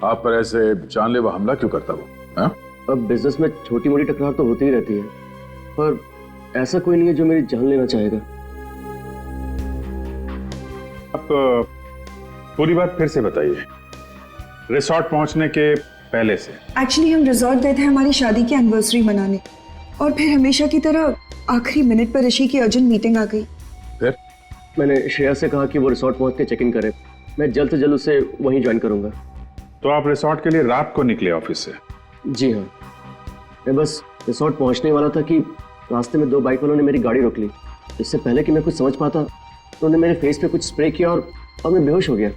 आप पर ऐसे जानलेवा हमला क्यों करता वो? हाँ? अब बिजनेस में छोटी मोटी टकरार तो होती ही रहती है, पर ऐसा कोई नहीं है जो मेरी जान लेना चाहेगा। आप पूरी बात फिर से बताइए, रिसोर्ट पहुंचने के पहले से। एक्चुअली हम रिजॉर्ट गए थे हमारी शादी की एनिवर्सरी मनाने, और फिर हमेशा की तरह आखिरी मिनट पर ऋषि की अर्जेंट मीटिंग आ गई। फिर मैंने श्रेया से कहा कि वो रिसोर्ट पहुंच के चेक इन करे। मैं जल्द से जल्द उसे वहीं ज्वाइन करूंगा। तो आप रिसोर्ट के लिए रात को निकले ऑफिस से? जी हाँ, मैं बस रिसोर्ट पहुंचने वाला था कि रास्ते में 2 बाइक वालों ने मेरी गाड़ी रोक ली। इससे पहले कि मैं कुछ समझ पाता उन्होंने मेरे फेस पे कुछ स्प्रे किया और मैं बेहोश हो गया।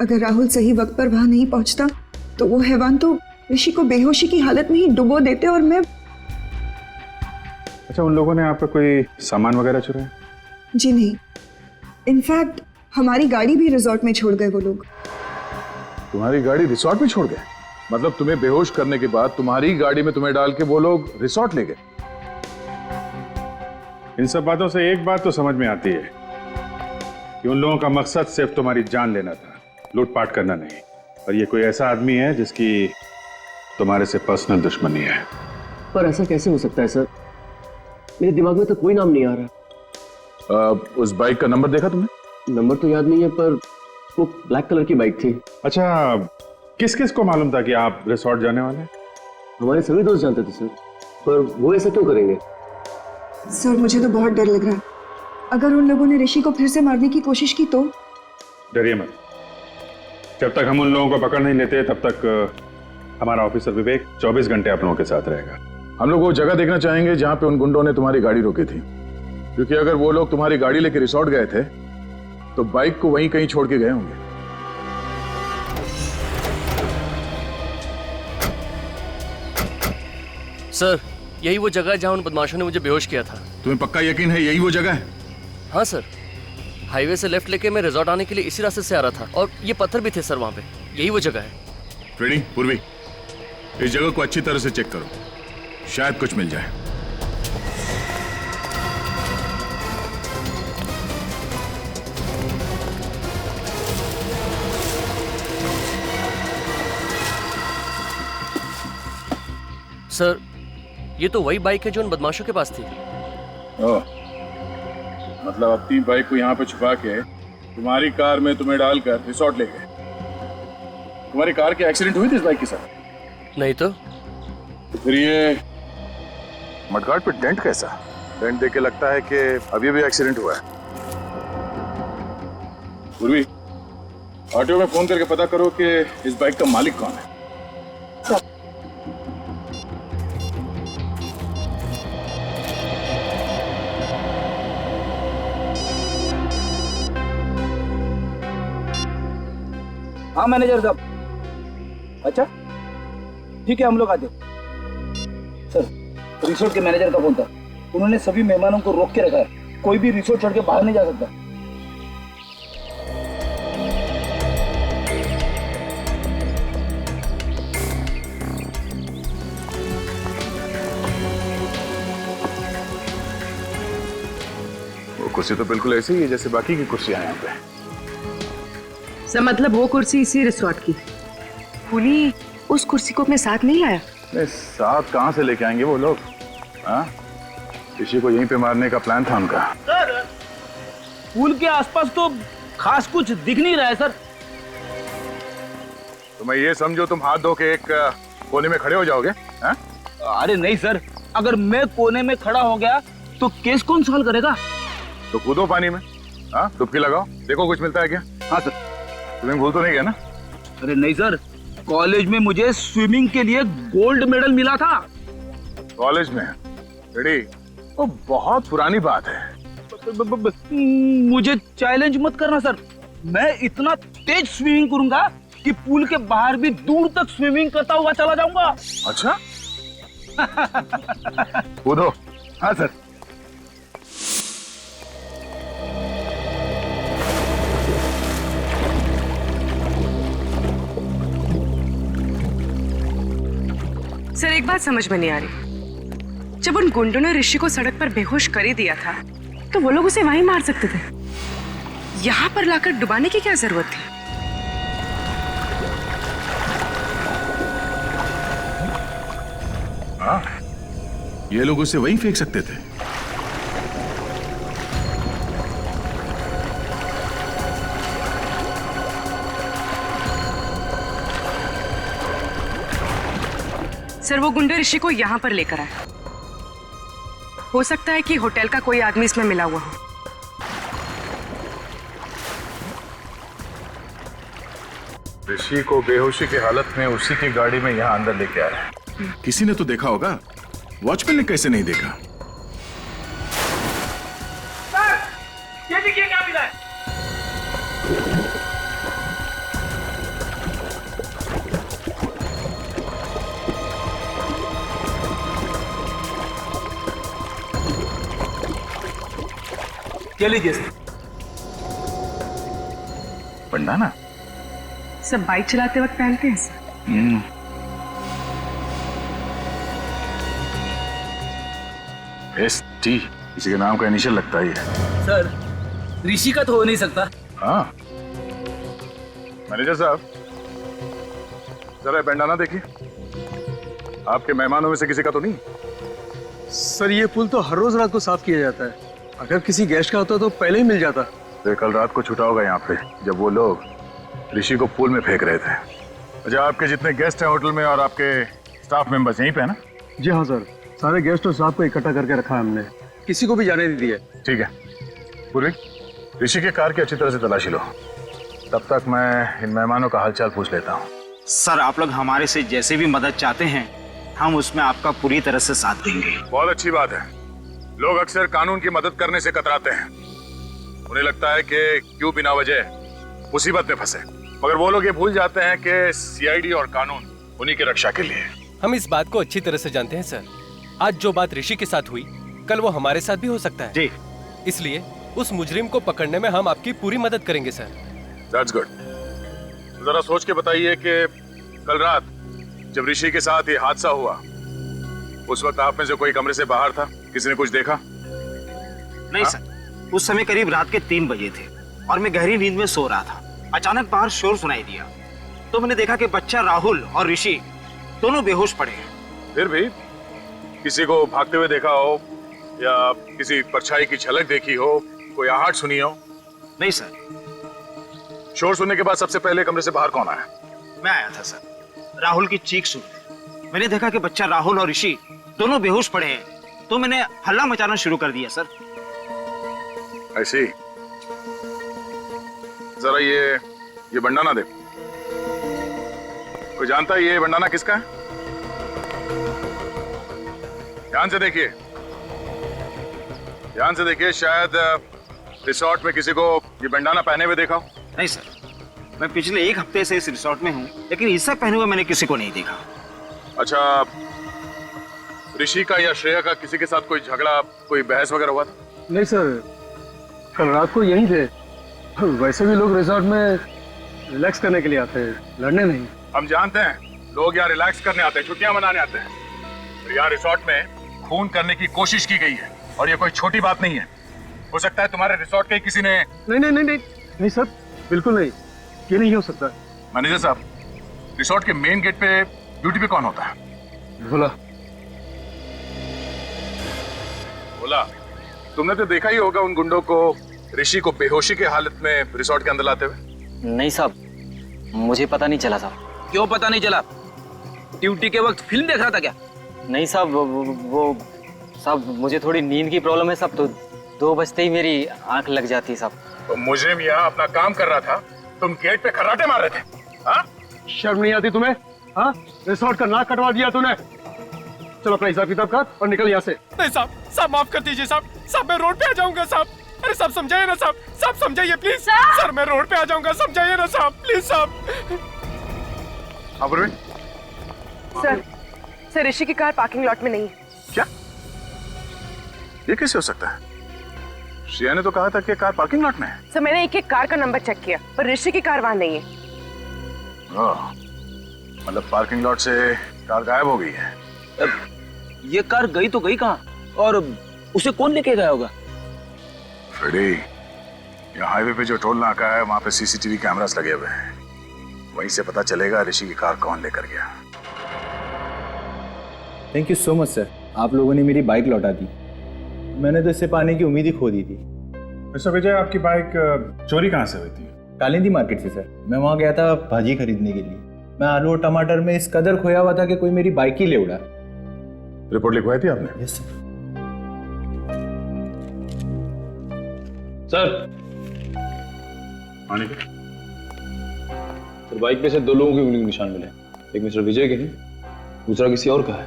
अगर राहुल सही वक्त पर वहां नहीं पहुंचता तो वो हैवान तो ऋषि को बेहोशी की हालत में ही डुबो देते और मैं। अच्छा, उन लोगों ने आपका कोई सामान वगैरह चुराया? जी नहीं, इनफैक्ट हमारी गाड़ी भी रिजॉर्ट में छोड़ गए वो लोग। तुम्हारी गाड़ी रिसोर्ट में छोड़ गए? मतलब तुम्हें बेहोश करने के बाद तुम्हारी गाड़ी में तुम्हें डाल के वो लोग रिसोर्ट ले गए? इन सब बातों से एक बात तो समझ में आती है कि उन लोगों का मकसद सिर्फ तुम्हारी जान लेना था, लूटपाट करना नहीं। और ये कोई ऐसा आदमी है जिसकी तुम्हारे से पर्सनल दुश्मनी है। पर ऐसा कैसे हो सकता है सर? मेरे दिमाग में तो कोई नाम नहीं आ रहा। उस बाइक का नंबर देखा तुमने? नंबर तो याद नहीं है, पर वो ब्लैक कलर की बाइक थी। अच्छा, किस किस को मालूम था कि आप रिसोर्ट जाने वाले हैं? हमारे सभी दोस्त जानते थे सर, पर वो ऐसा क्यों करेंगे? सर मुझे तो बहुत डर लग रहा है। अगर उन लोगों ने ऋषि को फिर से मारने की कोशिश की तो? डरिए मत, जब तक हम उन लोगों को पकड़ नहीं लेते तब तक हमारा ऑफिसर विवेक 24 घंटे आप लोगों के साथ रहेगा। हम लोग वो जगह देखना चाहेंगे जहां पे उन गुंडों ने तुम्हारी गाड़ी रोकी थी, क्योंकि अगर वो लोग तुम्हारी गाड़ी लेके रिसोर्ट गए थे तो बाइक को वहीं कहीं छोड़ के गए होंगे। सर, यही वो जगह है जहां उन बदमाशों ने मुझे बेहोश किया था। तुम्हें पक्का यकीन है यही वो जगह है? हाँ सर, हाईवे से लेफ्ट लेके मैं रिजॉर्ट आने के लिए इसी रास्ते से आ रहा था और ये पत्थर भी थे सर वहां पे। यही वो जगह है। रेडी पूर्वी, इस जगह को अच्छी तरह से चेक करो, शायद कुछ मिल जाए। सर, ये तो वही बाइक है जो उन बदमाशों के पास थी। ओह, मतलब अपनी बाइक को यहाँ पे छुपा के तुम्हारी कार में तुम्हें डालकर रिसोर्ट ले गए। तुम्हारी कार की एक्सीडेंट हुई थी इस बाइक के साथ? नहीं तो फिर ये मडगार्ड पे डेंट कैसा? डेंट देख के लगता है कि अभी भी एक्सीडेंट हुआ है। पूर्वी, ऑटो में फोन करके पता करो कि इस बाइक का मालिक कौन है। हाँ मैनेजर साहब। अच्छा ठीक है, हम लोग आते। सर, रिसोर्ट के मैनेजर का फोन था, उन्होंने सभी मेहमानों को रोक के रखा है, कोई भी रिसोर्ट छोड़ के बाहर नहीं जा सकता। वो कुर्सी तो बिल्कुल ऐसी ही है जैसे बाकी की कुर्सियां यहाँ पे। सर मतलब वो कुर्सी इसी रिसोर्ट की? पुली उस कुर्सी को अपने साथ नहीं लाया? साथ कहाँ से लेके आएंगे वो लोग? हाँ, किसी को यहीं पे मारने का प्लान था उनका। सर, पुल के आसपास तो खास कुछ दिख नहीं रहा है सर। तो मैं ये समझो तुम हाथ धो के एक कोने में खड़े हो जाओगे? हाँ? अरे नहीं सर, अगर मैं कोने में खड़ा हो गया तो केस कौन सॉल्व करेगा? तो कूदो पानी में, हाँ, डुबकी लगाओ, देखो कुछ मिलता है क्या। हाँ सर। तुम्हें भूल तो नहीं गया ना? अरे नहीं सर, कॉलेज में मुझे स्विमिंग के लिए गोल्ड मेडल मिला था। कॉलेज में? रेडी, वो बहुत पुरानी बात है। मुझे चैलेंज मत करना सर, मैं इतना तेज स्विमिंग करूंगा कि पूल के बाहर भी दूर तक स्विमिंग करता हुआ चला जाऊंगा। अच्छा कूदो। हाँ सर। सर एक बात समझ में नहीं आ रही, जब उन गुंडों ने ऋषि को सड़क पर बेहोश कर ही दिया था तो वो लोग उसे वहीं मार सकते थे, यहाँ पर लाकर डुबाने की क्या जरूरत थी? हाँ, ये लोग उसे वहीं फेंक सकते थे। सर वो गुंडे ऋषि को यहाँ पर लेकर आए, हो सकता है कि होटल का कोई आदमी इसमें मिला हुआ हो। ऋषि को बेहोशी की हालत में उसी की गाड़ी में यहाँ अंदर लेके आया। किसी ने तो देखा होगा, वॉचमैन ने कैसे नहीं देखा? सर, ये देखिए क्या मिला है। ये लीजिए सर। बंडाना सब बाइक चलाते वक्त पहनते हैं सर। ST किसी के नाम का इनिशियल लगता ही है। सर ऋषि का तो हो नहीं सकता। हाँ मैनेजर साहब, जरा बैंडाना देखिए, आपके मेहमानों में से किसी का तो नहीं? सर ये पुल तो हर रोज रात को साफ किया जाता है, अगर किसी गेस्ट का होता तो पहले ही मिल जाता। तो कल रात को छुटा होगा यहाँ पे जब वो लोग ऋषि को पूल में फेंक रहे थे। अच्छा, आपके जितने गेस्ट हैं होटल में और आपके स्टाफ मेंबर्स यहीं पे है ना? जी हाँ सर, सारे गेस्ट और स्टाफ को इकट्ठा करके रखा है हमने, किसी को भी जाने नहीं दिया। ठीक है पूर्वी, ऋषि की कार की अच्छी तरह से तलाशी लो, तब तक मैं इन मेहमानों का हालचाल पूछ लेता हूँ। सर आप लोग हमारे से जैसे भी मदद चाहते हैं हम उसमें आपका पूरी तरह से साथ देंगे। बहुत अच्छी बात है। लोग अक्सर कानून की मदद करने से कतराते हैं, उन्हें लगता है कि क्यों बिना वजह मुसीबत में फंसे, मगर वो लोग ये भूल जाते हैं कि CID और कानून उन्हीं की रक्षा के लिए। हम इस बात को अच्छी तरह से जानते हैं सर। आज जो बात ऋषि के साथ हुई कल वो हमारे साथ भी हो सकता है जी। इसलिए उस मुजरिम को पकड़ने में हम आपकी पूरी मदद करेंगे सर। That's good। जरा सोच के बताइए कि कल रात जब ऋषि के साथ ये हादसा हुआ उस वक्त आप में से कोई कमरे से बाहर था? किसी ने कुछ देखा? नहीं सर, उस समय करीब रात के 3 बजे थे और मैं गहरी नींद में सो रहा था। अचानक बाहर शोर सुनाई दिया तो मैंने देखा कि बच्चा राहुल और ऋषि दोनों बेहोश पड़े हैं। फिर भी किसी को भागते हुए देखा हो या किसी परछाई की झलक देखी हो, कोई आहट सुनी हो? नहीं सर। शोर सुनने के बाद सबसे पहले कमरे से बाहर कौन आया? मैं आया था सर, राहुल की चीख सुन मैंने देखा कि बच्चा राहुल और ऋषि दोनों बेहोश पड़े हैं तो मैंने हल्ला मचाना शुरू कर दिया सर। ऐसी जरा ये बंडाना देखो, कोई जानता है ये बंडाना किसका है? ध्यान से देखिए, ध्यान से देखिए, शायद रिसोर्ट में किसी को ये बंडाना पहने हुए देखा हो। नहीं सर, मैं पिछले 1 हफ्ते से इस रिसोर्ट में हूँ लेकिन इससे पहने हुए मैंने किसी को नहीं देखा। अच्छा, ऋषि का या श्रेया का किसी के साथ कोई झगड़ा, कोई बहस वगैरह हुआ था? नहीं सर, कल रात को यहीं थे। वैसे भी लोग रिसोर्ट में रिलैक्स करने के लिए आते हैं, लड़ने नहीं। हम जानते हैं लोग यहाँ रिलैक्स करने आते हैं, छुट्टियां मनाने आते हैं, और यहाँ रिसोर्ट में खून करने की कोशिश की गई है और ये कोई छोटी बात नहीं है। हो सकता है तुम्हारे रिसोर्ट के किसी ने। नहीं नहीं नहीं नहीं नहीं सर, बिल्कुल नहीं, ये नहीं हो सकता। मैनेजर साहब, रिसोर्ट के मेन गेट पे ड्यूटी पे कौन होता है? भोला। भोला, तुमने तो देखा ही होगा उन गुंडों को ऋषि को बेहोशी के हालत में रिसोर्ट के अंदर लाते हुए। नहीं साहब, मुझे पता नहीं चला साहब। क्यों पता नहीं चला? ड्यूटी के वक्त फिल्म देख रहा था क्या? नहीं साहब, वो साहब मुझे थोड़ी नींद की प्रॉब्लम है साहब, तो 2 बजते ही मेरी आंख लग जाती है साहब। तो मुजरिम यहाँ अपना काम कर रहा था, तुम गेट पे खर्राटे मार रहे थे। हाँ? शर्म नहीं आती तुम्हें? हाँ, रिसोर्ट का नाक कटवा दिया तूने। चलो अपना हिसाब किताब कर और निकल यहाँ से। नहीं साहब, साहब माफ कर दीजिए साहब, साहब मैं रोड पे आ जाऊंगा साहब। अरे साहब समझाइए ना साहब, साहब समझाइए प्लीज। सर मैं रोड पे आ जाऊंगा, समझाइए ना साहब प्लीज साहब। सर ऋषि की कार पार्किंग लॉट में नहीं है। क्या? ये कैसे हो सकता है? श्रेया ने तो कहा था कि कार पार्किंग लॉट में है। सर मैंने एक कार का नंबर चेक किया पर ऋषि की कार वहाँ नहीं है। मतलब पार्किंग लॉट से कार गायब हो गई है। ये कार गई तो गई कहाँ, और उसे कौन लेके गया होगा? फ्रेडी, यहाँ हाईवे पे जो टोल नाका है वहाँ पे CCTV कैमरास लगे हुए हैं, वहीं से पता चलेगा ऋषि की कार कौन लेकर गया। Thank you so much sir, आप लोगों ने मेरी बाइक लौटा दी। मैंने तो इससे पाने की उम्मीद ही खो दी थी। मिस्टर विजय, आपकी बाइक चोरी कहाँ से हुई थी? कालिंदी मार्केट से सर। मैं वहाँ गया था भाजी खरीदने के लिए। मैं आलू और टमाटर में इस कदर खोया हुआ था कि कोई मेरी बाइक ही ले उड़ा। रिपोर्ट लिखवाई थी आपने? Yes sir. सर आने सर, बाइक पे से 2 लोगों के उंगली के निशान मिले, एक मिस्टर विजय के हैं, दूसरा किसी और का है।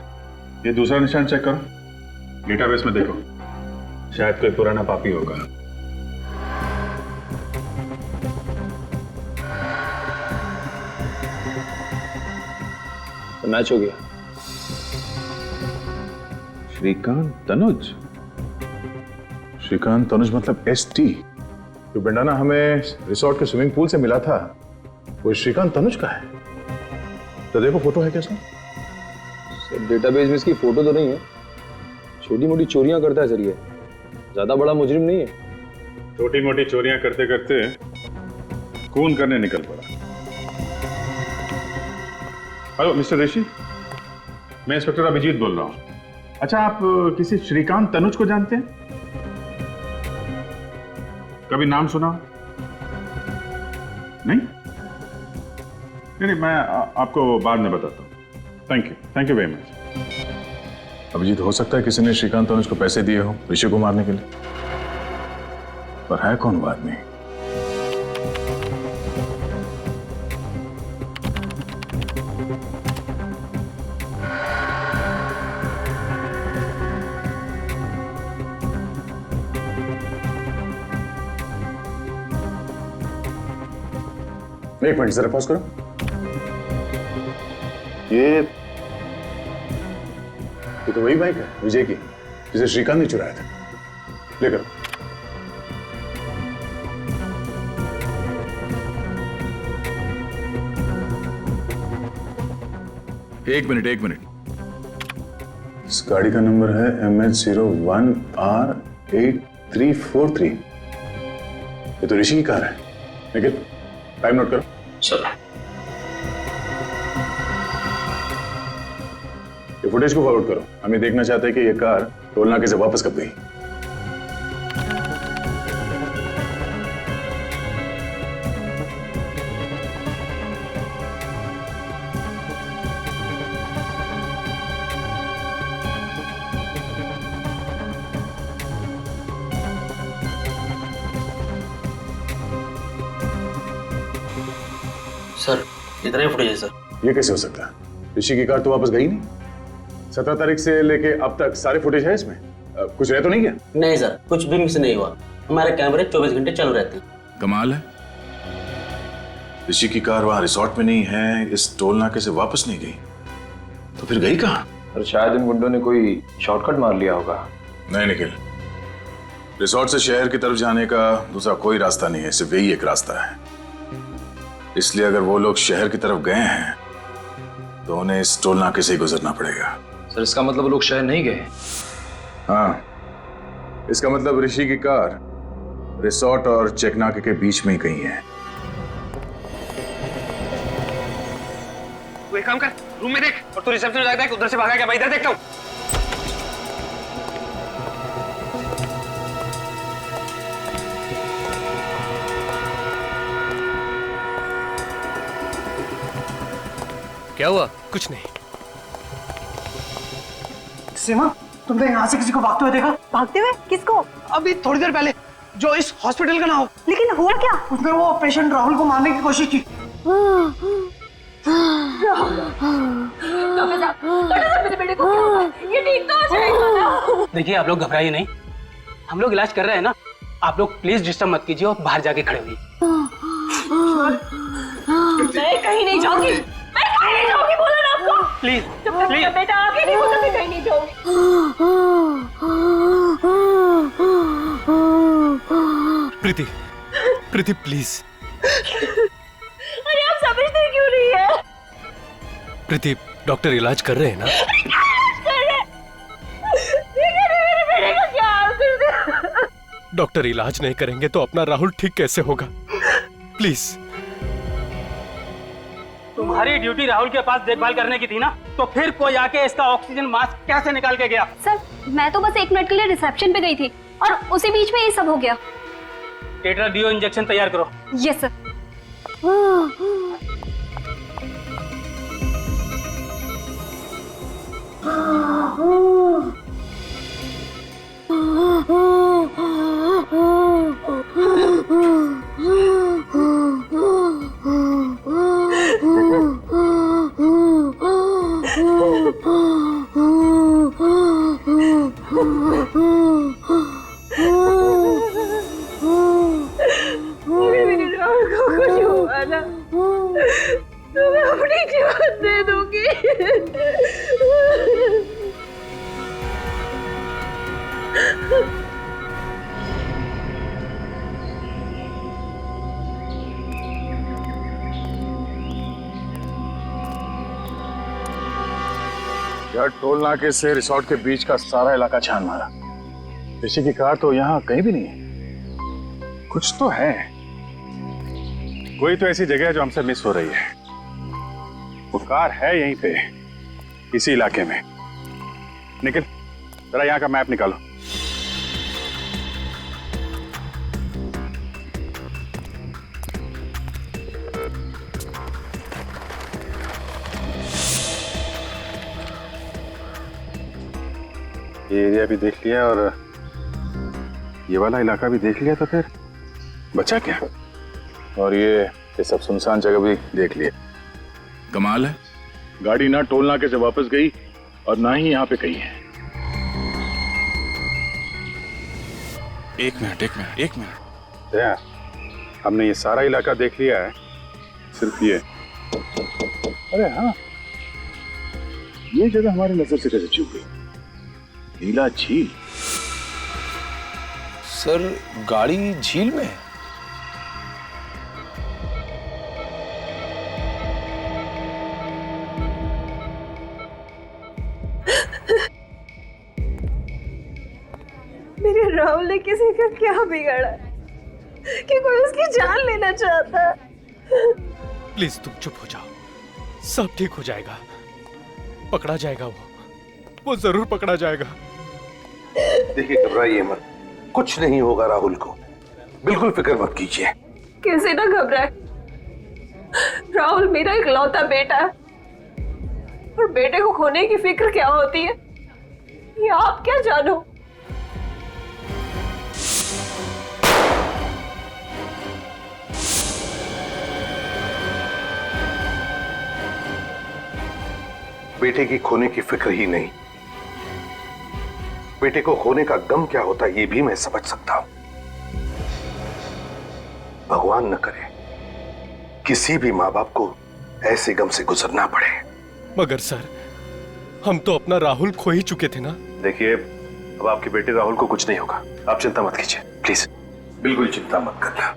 ये दूसरा निशान चेक करो, डेटाबेस में देखो, शायद कोई पुराना पापी होगा। तो मैच हो गया। श्रीकांत तनुज, श्रीकांत तनुज मतलब ST? जो बेंडाना हमें रिसोर्ट के स्विमिंग पूल से मिला था वो श्रीकांत तनुज का है। तो देखो फोटो है क्या सर? डेटाबेस में इसकी फोटो तो नहीं है। छोटी मोटी चोरियां करता है सर ये, ज्यादा बड़ा मुजरिम नहीं है। छोटी मोटी चोरियां करते करते खून करने निकल पड़ा। हेलो मिस्टर ऋषि, मैं इंस्पेक्टर अभिजीत बोल रहा हूँ। अच्छा, आप किसी श्रीकांत तनुज को जानते हैं? कभी नाम सुना? नहीं? नहीं, मैं आपको बाद में बताता हूँ। Thank you very much. Abhijit, हो सकता है किसी ने श्रीकांत तनुज को पैसे दिए हो ऋषि को मारने के लिए, पर है कौन वो आदमी? एक मिनट जरा पॉज करो। ये तो वही बाइक है विजय की जिसे श्रीकांत ने चुराया था। लेकर एक मिनट। इस गाड़ी का नंबर है MH01R8343। ये तो ऋषि की कार है। निखिल, टाइम नोट करो। चलो। ये फुटेज को फॉरवर्ड करो। हम ये देखना चाहते हैं कि ये कार टोल नाके से वापस कब गई। सर इतना ही फुटेज है सर। ये कैसे हो सकता है? ऋषि की कार तो वापस गई नहीं। 17 तारीख से लेके अब तक सारे फुटेज है इसमें। कुछ रह तो नहीं गया? नहीं सर, कुछ भी मिस नहीं हुआ। हमारे कैमरे 24 घंटे चालू रहते हैं। कमाल है। ऋषि की कार वहां रिसोर्ट में नहीं है, इस टोल नाके से वापस नहीं गई, तो फिर गई कहाँ? और शायद इन गुंडों ने कोई शॉर्टकट मार लिया होगा। नहीं निखिल, रिसोर्ट से शहर की तरफ जाने का दूसरा कोई रास्ता नहीं है, सिर्फ यही एक रास्ता है। इसलिए अगर वो लोग शहर की तरफ गए हैं तो उन्हें इस टोल नाके से ही गुजरना पड़ेगा। सर इसका मतलब वो लोग शहर नहीं गए? हाँ, इसका मतलब ऋषि की कार रिसोर्ट और चेक नाके के बीच में ही कहीं है। तू एक काम कर, रूम में देख, और तू रिसेप्शन जाकर देख, उधर से भागा क्या? मैं इधर देखता हूँ। क्या हुआ? कुछ नहीं। सीमा, तुमने यहाँ से किसी को भागते हुए देखा? भागते हुए? किसको? अभी थोड़ी देर पहले, जो इस हॉस्पिटल का ना हो। लेकिन हुआ क्या? उसने वो पेशेंट राहुल को मारने की कोशिश की। मेरे बेटे को क्या हुआ? ये ठीक तो हो जाएगा ना? देखिए आप लोग घबराइए नहीं, हम लोग इलाज कर रहे हैं ना। आप लोग प्लीज डिस्टर्ब मत कीजिए और बाहर जाके खड़े हुई। मैं कहीं नहीं जाऊंगी, मैं कहीं नहीं जाऊंगी, बोला ना आपको। प्लीज प्लीज बेटा, आगे देखो तो मैं कहीं नहीं जाऊंगी। प्रीति प्लीज। अरे आप समझते क्यों नहीं है? प्रीति, डॉक्टर इलाज कर रहे हैं ना? डॉक्टर इलाज नहीं करेंगे तो अपना राहुल ठीक कैसे होगा? प्लीज। तुम्हारी ड्यूटी राहुल के पास देखभाल करने की थी ना, तो फिर कोई आके इसका ऑक्सीजन मास्क कैसे निकाल के गया? सर मैं तो बस 1 मिनट के लिए रिसेप्शन पे गई थी और उसी बीच में ये सब हो गया। टेट्राडियो इंजेक्शन तैयार करो। Yes sir. यार टोल नाके से रिसोर्ट के बीच का सारा इलाका छान मारा। ऋषि की कार तो यहाँ कहीं भी नहीं है। कुछ तो है, कोई तो ऐसी जगह है जो हमसे मिस हो रही है। वो कार है यहीं पे, इसी इलाके में। निखिल, जरा यहाँ का मैप निकालो। ये एरिया भी देख लिया और ये वाला इलाका भी देख लिया, तो फिर बचा क्या? और ये सब सुनसान जगह भी देख लिया। कमाल है, गाड़ी ना टोल नाके से वापस गई और ना ही यहाँ पे कहीं है। एक मिनट यार, हमने ये सारा इलाका देख लिया है, सिर्फ ये। अरे हाँ, ये जगह हमारी नजर से कैसे चूक गई? नीला झील। सर गाड़ी झील में है? मेरे राहुल ने किसी का क्या बिगाड़ा कि कोई उसकी जान लेना चाहता है? प्लीज तुम चुप हो जाओ, सब ठीक हो जाएगा। पकड़ा जाएगा, वो जरूर पकड़ा जाएगा। देखिए, घबराइए मत, कुछ नहीं होगा राहुल को, बिल्कुल फिक्र मत कीजिए। कैसे ना घबराए, राहुल मेरा इकलौता बेटा है और बेटे को खोने की फिक्र क्या होती है ये आप क्या जानो। बेटे की खोने की फिक्र ही नहीं, बेटे को खोने का गम क्या होता है ये भी मैं समझ सकता हूं। भगवान न करे किसी भी माँ बाप को ऐसे गम से गुजरना पड़े। मगर सर, हम तो अपना राहुल खो ही चुके थे ना। देखिए, अब आपके बेटे राहुल को कुछ नहीं होगा, आप चिंता मत कीजिए प्लीज। बिल्कुल चिंता मत करना।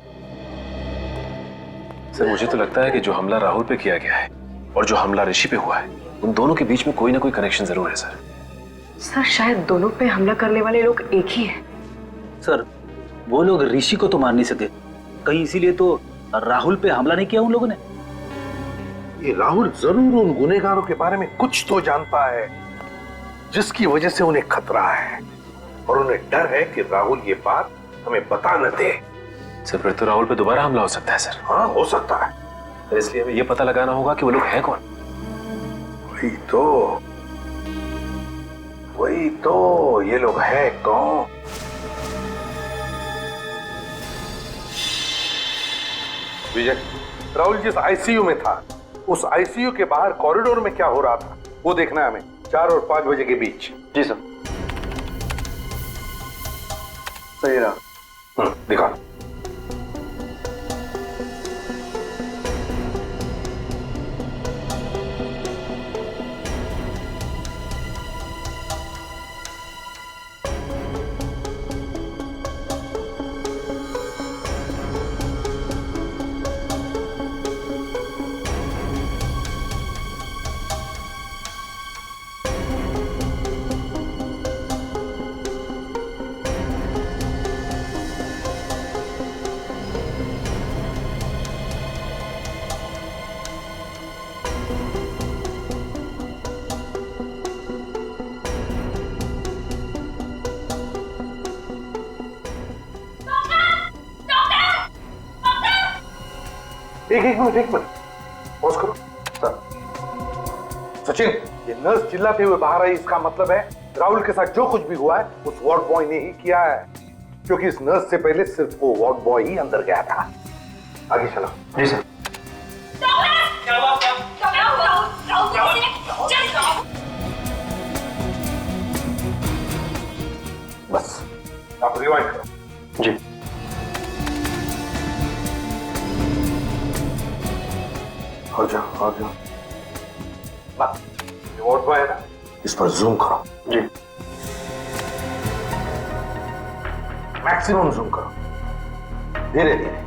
सर मुझे तो लगता है कि जो हमला राहुल पे किया गया है और जो हमला ऋषि पे हुआ है, उन दोनों के बीच में कोई ना कोई कनेक्शन जरूर है सर। सर शायद दोनों पे हमला करने वाले लोग एक ही हैं। सर वो लोग ऋषि को तो मार नहीं सके, कहीं इसीलिए तो राहुल पे हमला नहीं किया उन लोगों ने। ये राहुल जरूर उन गुनहगारों के बारे में कुछ तो जानता है जिसकी वजह से उन्हें खतरा है, और उन्हें डर है कि राहुल ये बात हमें बता न दे। सर फिर तो राहुल पे दोबारा हमला हो सकता है सर। हाँ हो सकता है, तो इसलिए हमें ये पता लगाना होगा कि वो लोग हैं कौन। वही तो ये लोग हैं कौन? विजय, राहुल जिस आईसीयू में था, उस आईसीयू के बाहर कॉरिडोर में क्या हो रहा था वो देखना है हमें, 4 और 5 बजे के बीच। जी सर। सही रहा। दिखा। एक मिनट पॉज करो। सर सचिन, ये नर्स चिल्लाते हुए बाहर आई, इसका मतलब है राहुल के साथ जो कुछ भी हुआ है उस वार्ड बॉय ने ही किया है, क्योंकि इस नर्स से पहले सिर्फ वो वार्ड बॉय ही अंदर गया था। आगे चलो। जी सर। बस आप रिवाइंड करो। जी। आ जाओ। बस ये वार्ड बॉय है ना, इस पर जूम करो। जी। मैक्सिमम जूम करो, धीरे धीरे।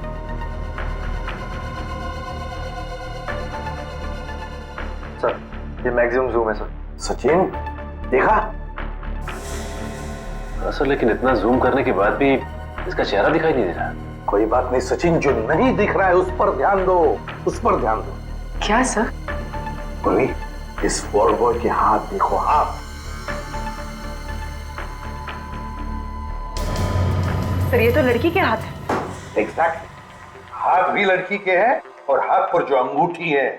सर ये मैक्सिमम जूम है सर। सचिन देखा? सर लेकिन इतना जूम करने के बाद भी इसका चेहरा दिखाई नहीं दे रहा। कोई बात नहीं सचिन, जो नहीं दिख रहा है उस पर ध्यान दो, उस पर ध्यान दो। क्या सर? पूर्वी, इस बॉल बॉय के हाथ देखो, हाथ। सर ये तो लड़की के हाथ है। एग्जैक्टली, हाथ भी लड़की के हैं और हाथ पर जो अंगूठी है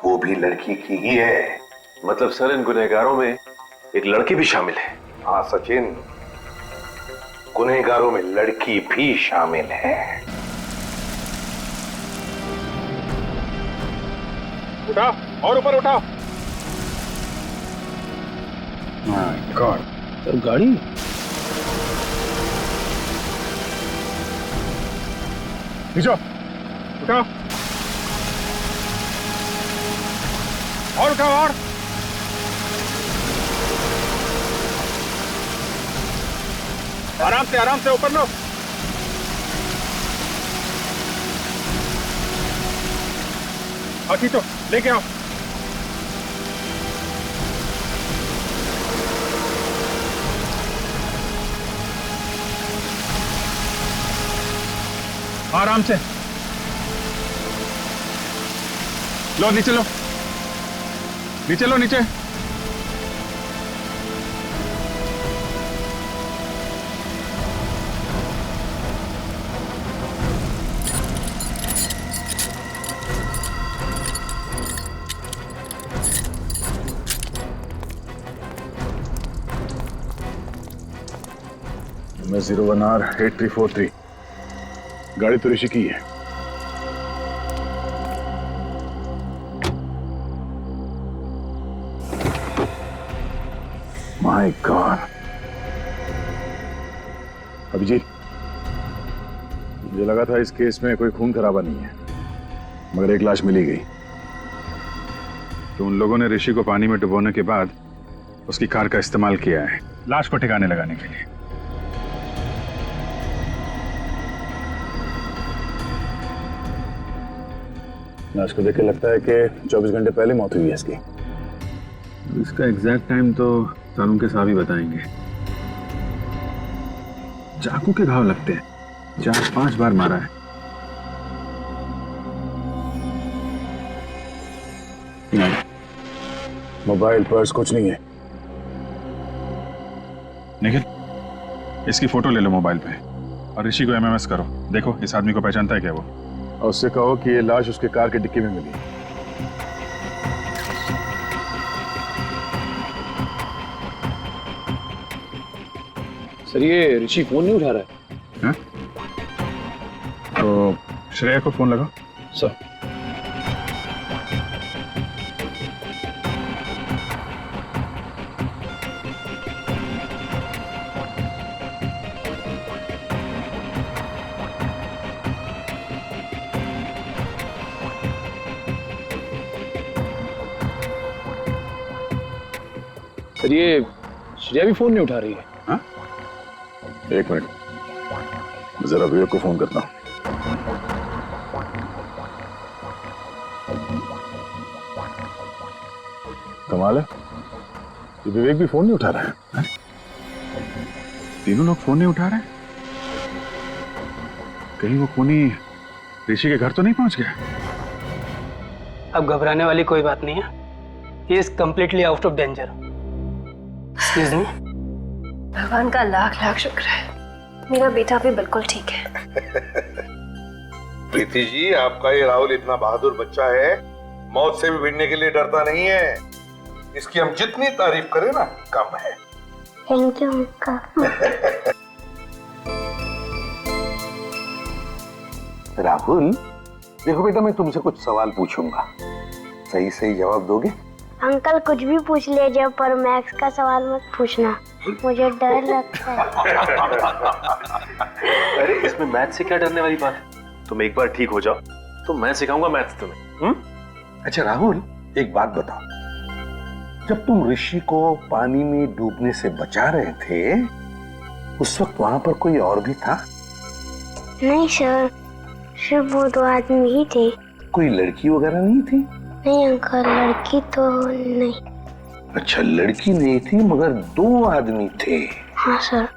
वो भी लड़की की ही है। मतलब सर इन गुनहगारों में एक लड़की भी शामिल है? हाँ सचिन, गुनहगारों में लड़की भी शामिल है। उठाओ और ऊपर उठाओ। माय गॉड, सर गाड़ी नीचे उठाओ और उठाओ और आराम से ऊपर लो। बाकी तो लेके आओ। आराम से लो, नीचे लो, नीचे लो, नीचे। मैं 01R8343, गाड़ी तो ऋषि की है। माय गॉड, अभिजीत, मुझे लगा था इस केस में कोई खून खराबा नहीं है, मगर एक लाश मिली गई। तो उन लोगों ने ऋषि को पानी में डुबोने के बाद उसकी कार का इस्तेमाल किया है लाश को ठिकाने लगाने के लिए। लाश को देख के लगता है कि 24 घंटे पहले मौत हुई है इसकी। इसका एग्जैक्ट टाइम तो कानून के साहब ही बताएंगे। चाकू के घाव लगते हैं, 4-5 बार मारा है। नहीं, मोबाइल पर्स कुछ नहीं है। निखिल, इसकी फोटो ले लो मोबाइल पे और ऋषि को एमएमएस करो। देखो इस आदमी को पहचानता है क्या वो, और उससे कहो कि ये लाश उसके कार के डिक्की में मिली। सर ये ऋषि फोन नहीं उठा रहा है। तो श्रेया को फोन लगाओ। सर सर ये श्रेया भी फोन नहीं उठा रही है। हाँ? एक मिनट, जरा विवेक को फोन करता हूं। कमाल है, ये विवेक भी फोन नहीं उठा रहा है। हाँ? तीनों लोग फोन नहीं उठा रहे हैं। कहीं वो खूनी ऋषि के घर तो नहीं पहुंच गया? अब घबराने वाली कोई बात नहीं है। He is completely out of danger. Excuse me. भगवान का लाख लाख शुक्र है, मेरा बेटा भी बिल्कुल ठीक है। प्रीति जी, आपका ये राहुल इतना बहादुर बच्चा है, मौत से भी भिड़ने के लिए डरता नहीं है। इसकी हम जितनी तारीफ करें ना कम है। Thank you uncle. राहुल, देखो बेटा, मैं तुमसे कुछ सवाल पूछूंगा, सही सही जवाब दोगे? अंकल कुछ भी पूछ लीजिए, पर मैथ्स का सवाल मत पूछना, मुझे डर लगता है। अरे इसमें मैथ से क्या डरने वाली बात है? तुम एक बार ठीक हो जाओ तो मैं सिखाऊंगा मैथ्स तुम्हें। अच्छा राहुल, एक बात बताओ, जब तुम ऋषि को पानी में डूबने से बचा रहे थे, उस वक्त वहां पर कोई और भी था? नहीं सर, सिर्फ वो 2 आदमी ही थे। कोई लड़की वगैरह नहीं थी? नहीं अंकल, लड़की तो नहीं। अच्छा, लड़की नहीं थी मगर 2 आदमी थे। हाँ सर।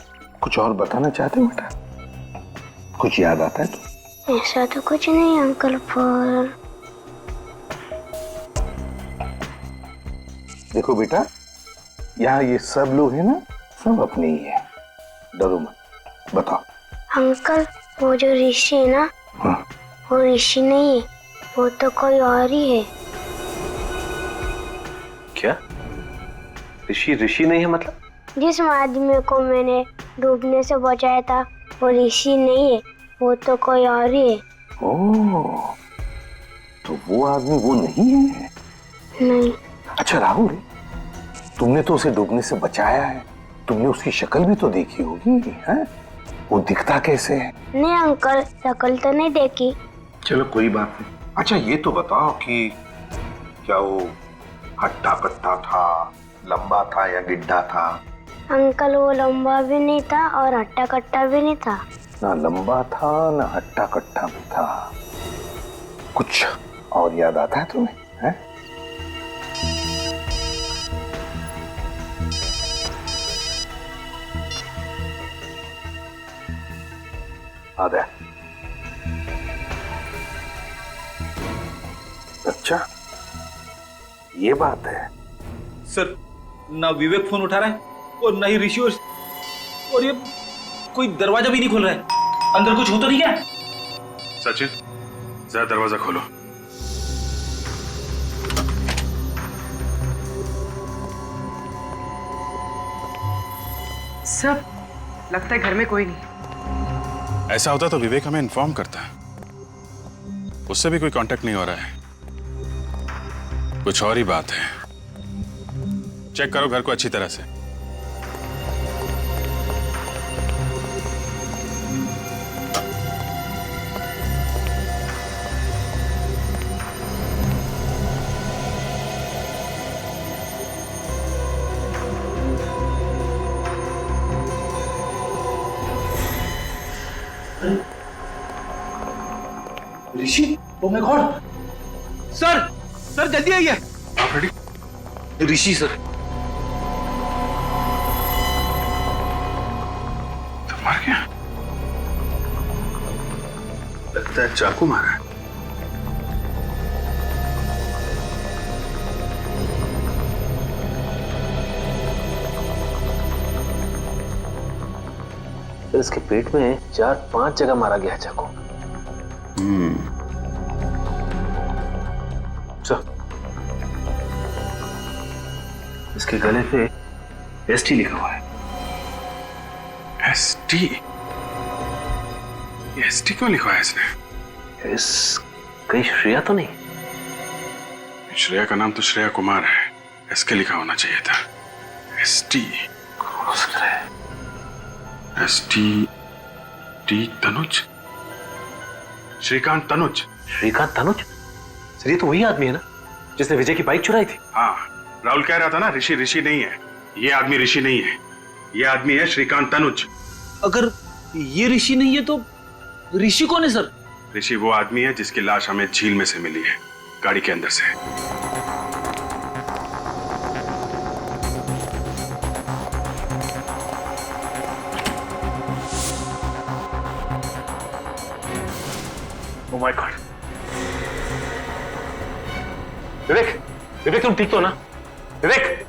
कुछ और बताना चाहते हो बेटा? कुछ याद आता है तो? ऐसा तो कुछ नहीं अंकल, पर देखो बेटा, यहाँ ये सब लोग हैं ना, सब अपने ही है, डरो मत। बताओ। अंकल वो जो ऋषि है ना, हाँ। वो ऋषि नहीं है, वो तो कोई और ही है। क्या? ऋषि नहीं है मतलब? जिस आदमी को मैंने डूबने से बचाया था वो ऋषि नहीं है, वो तो कोई और ही है। ओह, तो वो आदमी वो नहीं है? नहीं। अच्छा राहुल, तुमने तो उसे डूबने से बचाया है, तुमने उसकी शक्ल भी तो देखी होगी, हैं? वो दिखता कैसे है? नहीं अंकल, शक्ल तो नहीं देखी। चलो कोई बात नहीं। अच्छा ये तो बताओ कि क्या वो हट्टा कट्टा था, लंबा था या गिड्ढा था? अंकल वो लंबा भी नहीं था और हट्टा कट्टा भी नहीं था। ना लंबा था ना हट्टा कट्टा भी था। कुछ और याद आता है तुम्हें? हैं? आता है? अच्छा ये बात है। सर ना विवेक फोन उठा रहा है और ना ही ऋषि, और ये कोई दरवाजा भी नहीं खोल रहा है। अंदर कुछ हो तो नहीं क्या? सचिन जरा दरवाजा खोलो। सब लगता है घर में कोई नहीं। ऐसा होता तो विवेक हमें इन्फॉर्म करता, उससे भी कोई कांटेक्ट नहीं हो रहा है। कुछ और ही बात है। चेक करो घर को अच्छी तरह से। Rishi, oh my god! Sir sir जल्दी आइए। आप रेडी? ऋषि सर। तो मर गया? लगता है चाकू मारा है। फिर इसके पेट में 4-5 जगह मारा गया है चाकू। इसके गले पे एसटी लिखा हुआ है। एसटी? एसटी क्यों लिखा है इसने? कहीं श्रेया तो नहीं? श्रेया का नाम तो श्रेया कुमार है, एसके लिखा होना चाहिए था। एसटी कौन हो सकता है? ST T Tanuj, Shrikant Tanuj. Shrikant Tanuj? Sir ये तो वही आदमी है ना जिसने विजय की बाइक चुराई थी? हाँ, राहुल कह रहा था ना ऋषि नहीं है। ये आदमी ऋषि नहीं है, ये आदमी है श्रीकांत तनुज। अगर ये ऋषि नहीं है तो ऋषि कौन है सर? ऋषि वो आदमी है जिसकी लाश हमें झील में से मिली है, गाड़ी के अंदर से। Oh my God! विवेक, विवेक तुम ठीक तो ना? विवेक!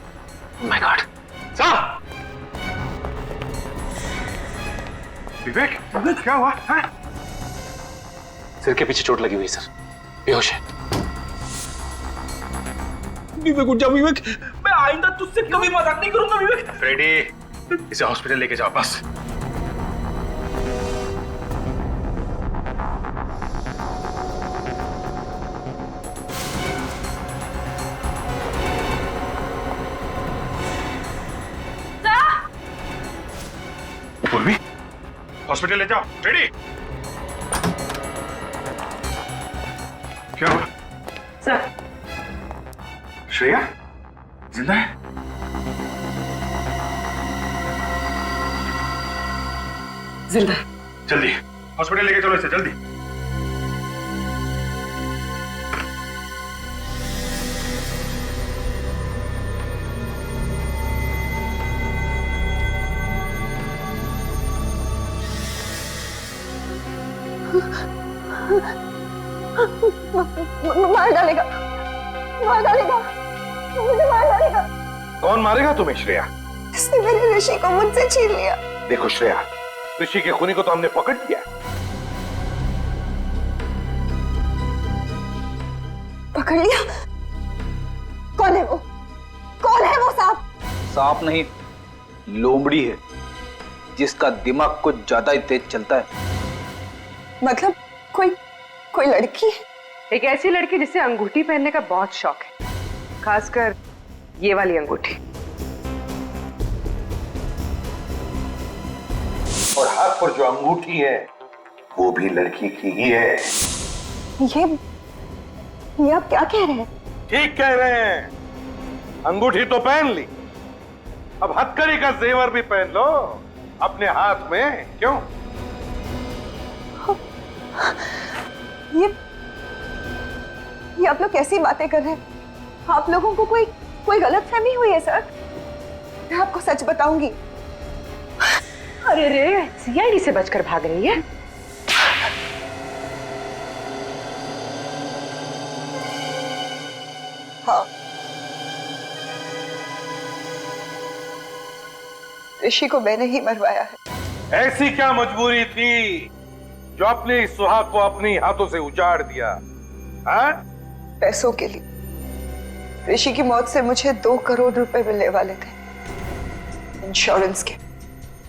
Oh my God! साहब! विवेक, विवेक क्या हुआ? हाँ? सिर के पीछे चोट लगी हुई सर, बेहोश है। विवेक उठ जाओ विवेक, मैं आइंदा तुझसे कभी मजाक नहीं करूंगा विवेक। फ्रेडी, इसे हॉस्पिटल लेके जाओ बस। पूर्वी, हॉस्पिटल ले जाओ। रेडी? क्या हुआ? सर श्रेया जिंदा है? जिंदा। जल्दी हॉस्पिटल लेके चलो इसे, जल्दी। मार डालेगा, मार डालेगा, मुझे मार डालेगा। कौन मारेगा तुम्हें श्रेया? इसने मेरे ऋषि को मुझसे छीन लिया। देखो श्रेया, ऋषि के खूनी को तो हमने पकड़ लिया। पकड़ लिया? कौन है वो? कौन है वो सांप? सांप नहीं, लोमड़ी है, जिसका दिमाग कुछ ज्यादा ही तेज चलता है। मतलब कोई लड़की है? एक ऐसी लड़की जिसे अंगूठी पहनने का बहुत शौक है, खासकर ये वाली अंगूठी। और हाथ पर जो अंगूठी है वो भी लड़की की ही है। ये आप क्या कह रहे हैं? ठीक कह रहे हैं। अंगूठी तो पहन ली, अब हथकड़ी का जेवर भी पहन लो अपने हाथ में। क्यों? ये आप लोग कैसी बातें कर रहे हैं? आप लोगों को कोई गलतफहमी हुई है सर। मैं आपको सच बताऊंगी। अरे रे, सीआईडी से बचकर भाग रही है। हाँ, ऋषि को मैंने ही मरवाया है। ऐसी क्या मजबूरी थी जो अपने सुहाग को अपनी हाथों से उजाड़ दिया? हाँ? पैसों के लिए। ऋषि की मौत से मुझे 2 करोड़ रुपए मिलने वाले थे, इंश्योरेंस के।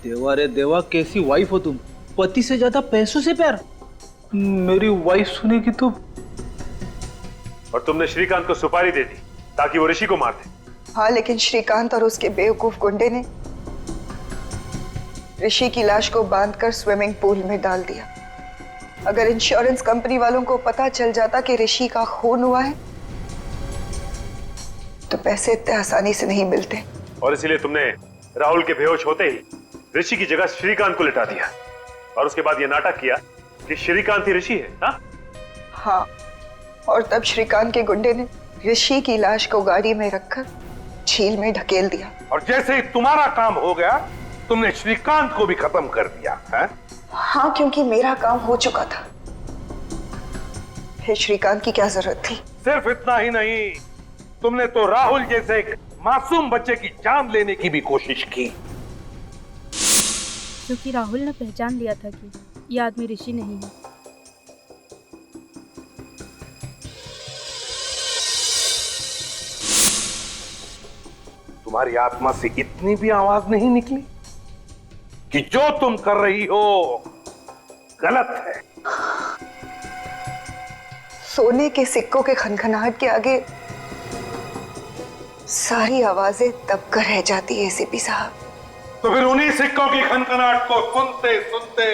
देवा रे देवा, कैसी वाइफ हो तुम? पति से ज्यादा पैसों से प्यार। मेरी वाइफ सुनेगी तो। और तुमने श्रीकांत को सुपारी दे दी ताकि वो ऋषि को मार दे। हाँ, लेकिन श्रीकांत और उसके बेवकूफ गुंडे ने ऋषि की लाश को बांधकर स्विमिंग पूल में डाल दिया। अगर इंश्योरेंस कंपनी वालों को पता चल जाता कि ऋषि का खून हुआ है तो पैसे इतने आसानी से नहीं मिलते। और इसीलिए तुमने राहुल के बेहोश होते ही ऋषि की जगह श्रीकांत को लिटा दिया और उसके बाद ये नाटक किया कि श्रीकांत ही ऋषि है। हाँ, और तब श्रीकांत के गुंडे ने ऋषि की लाश को गाड़ी में रखकर झील में ढकेल दिया। और जैसे ही तुम्हारा काम हो गया तुमने श्रीकांत को भी खत्म कर दिया है? हाँ, क्योंकि मेरा काम हो चुका था। फिर श्रीकांत की क्या जरूरत थी? सिर्फ इतना ही नहीं, तुमने तो राहुल जैसे एक मासूम बच्चे की जान लेने की भी कोशिश की। क्योंकि राहुल ने पहचान लिया था कि ये आदमी ऋषि नहीं है। तुम्हारी आत्मा से इतनी भी आवाज नहीं निकली कि जो तुम कर रही हो गलत है? सोने के सिक्कों के खनखनाहट के आगे सारी आवाजें दबकर रह जाती है एसीपी साहब। तो फिर उन्हीं सिक्कों की खनखनाहट को सुनते सुनते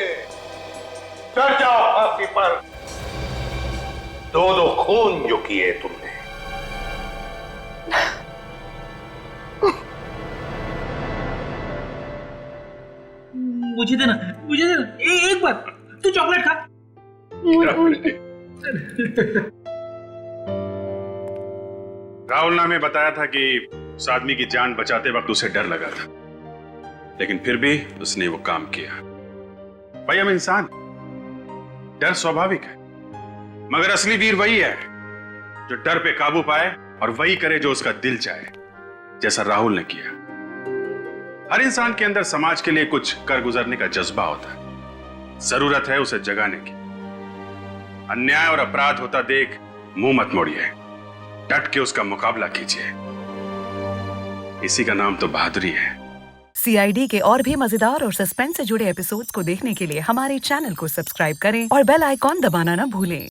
चढ़ जाओ फांसी पर। 2 खून जो किए तुमने। मुझे देना, मुझे देना। एक बार तू चॉकलेट खा। राहुल ने हमें बताया था कि उस आदमी की जान बचाते वक्त उसे डर लगा था, लेकिन फिर भी उसने वो काम किया। भाई हम इंसान, डर स्वाभाविक है, मगर असली वीर वही है जो डर पे काबू पाए और वही करे जो उसका दिल चाहे, जैसा राहुल ने किया। हर इंसान के अंदर समाज के लिए कुछ कर गुजरने का जज्बा होता है, जरूरत है उसे जगाने की। अन्याय और अपराध होता देख मुंह मत मोड़िए, डट के उसका मुकाबला कीजिए। इसी का नाम तो बहादुरी है। सीआईडी के और भी मजेदार और सस्पेंस से जुड़े एपिसोड्स को देखने के लिए हमारे चैनल को सब्सक्राइब करें और बेल आइकॉन दबाना ना भूलें।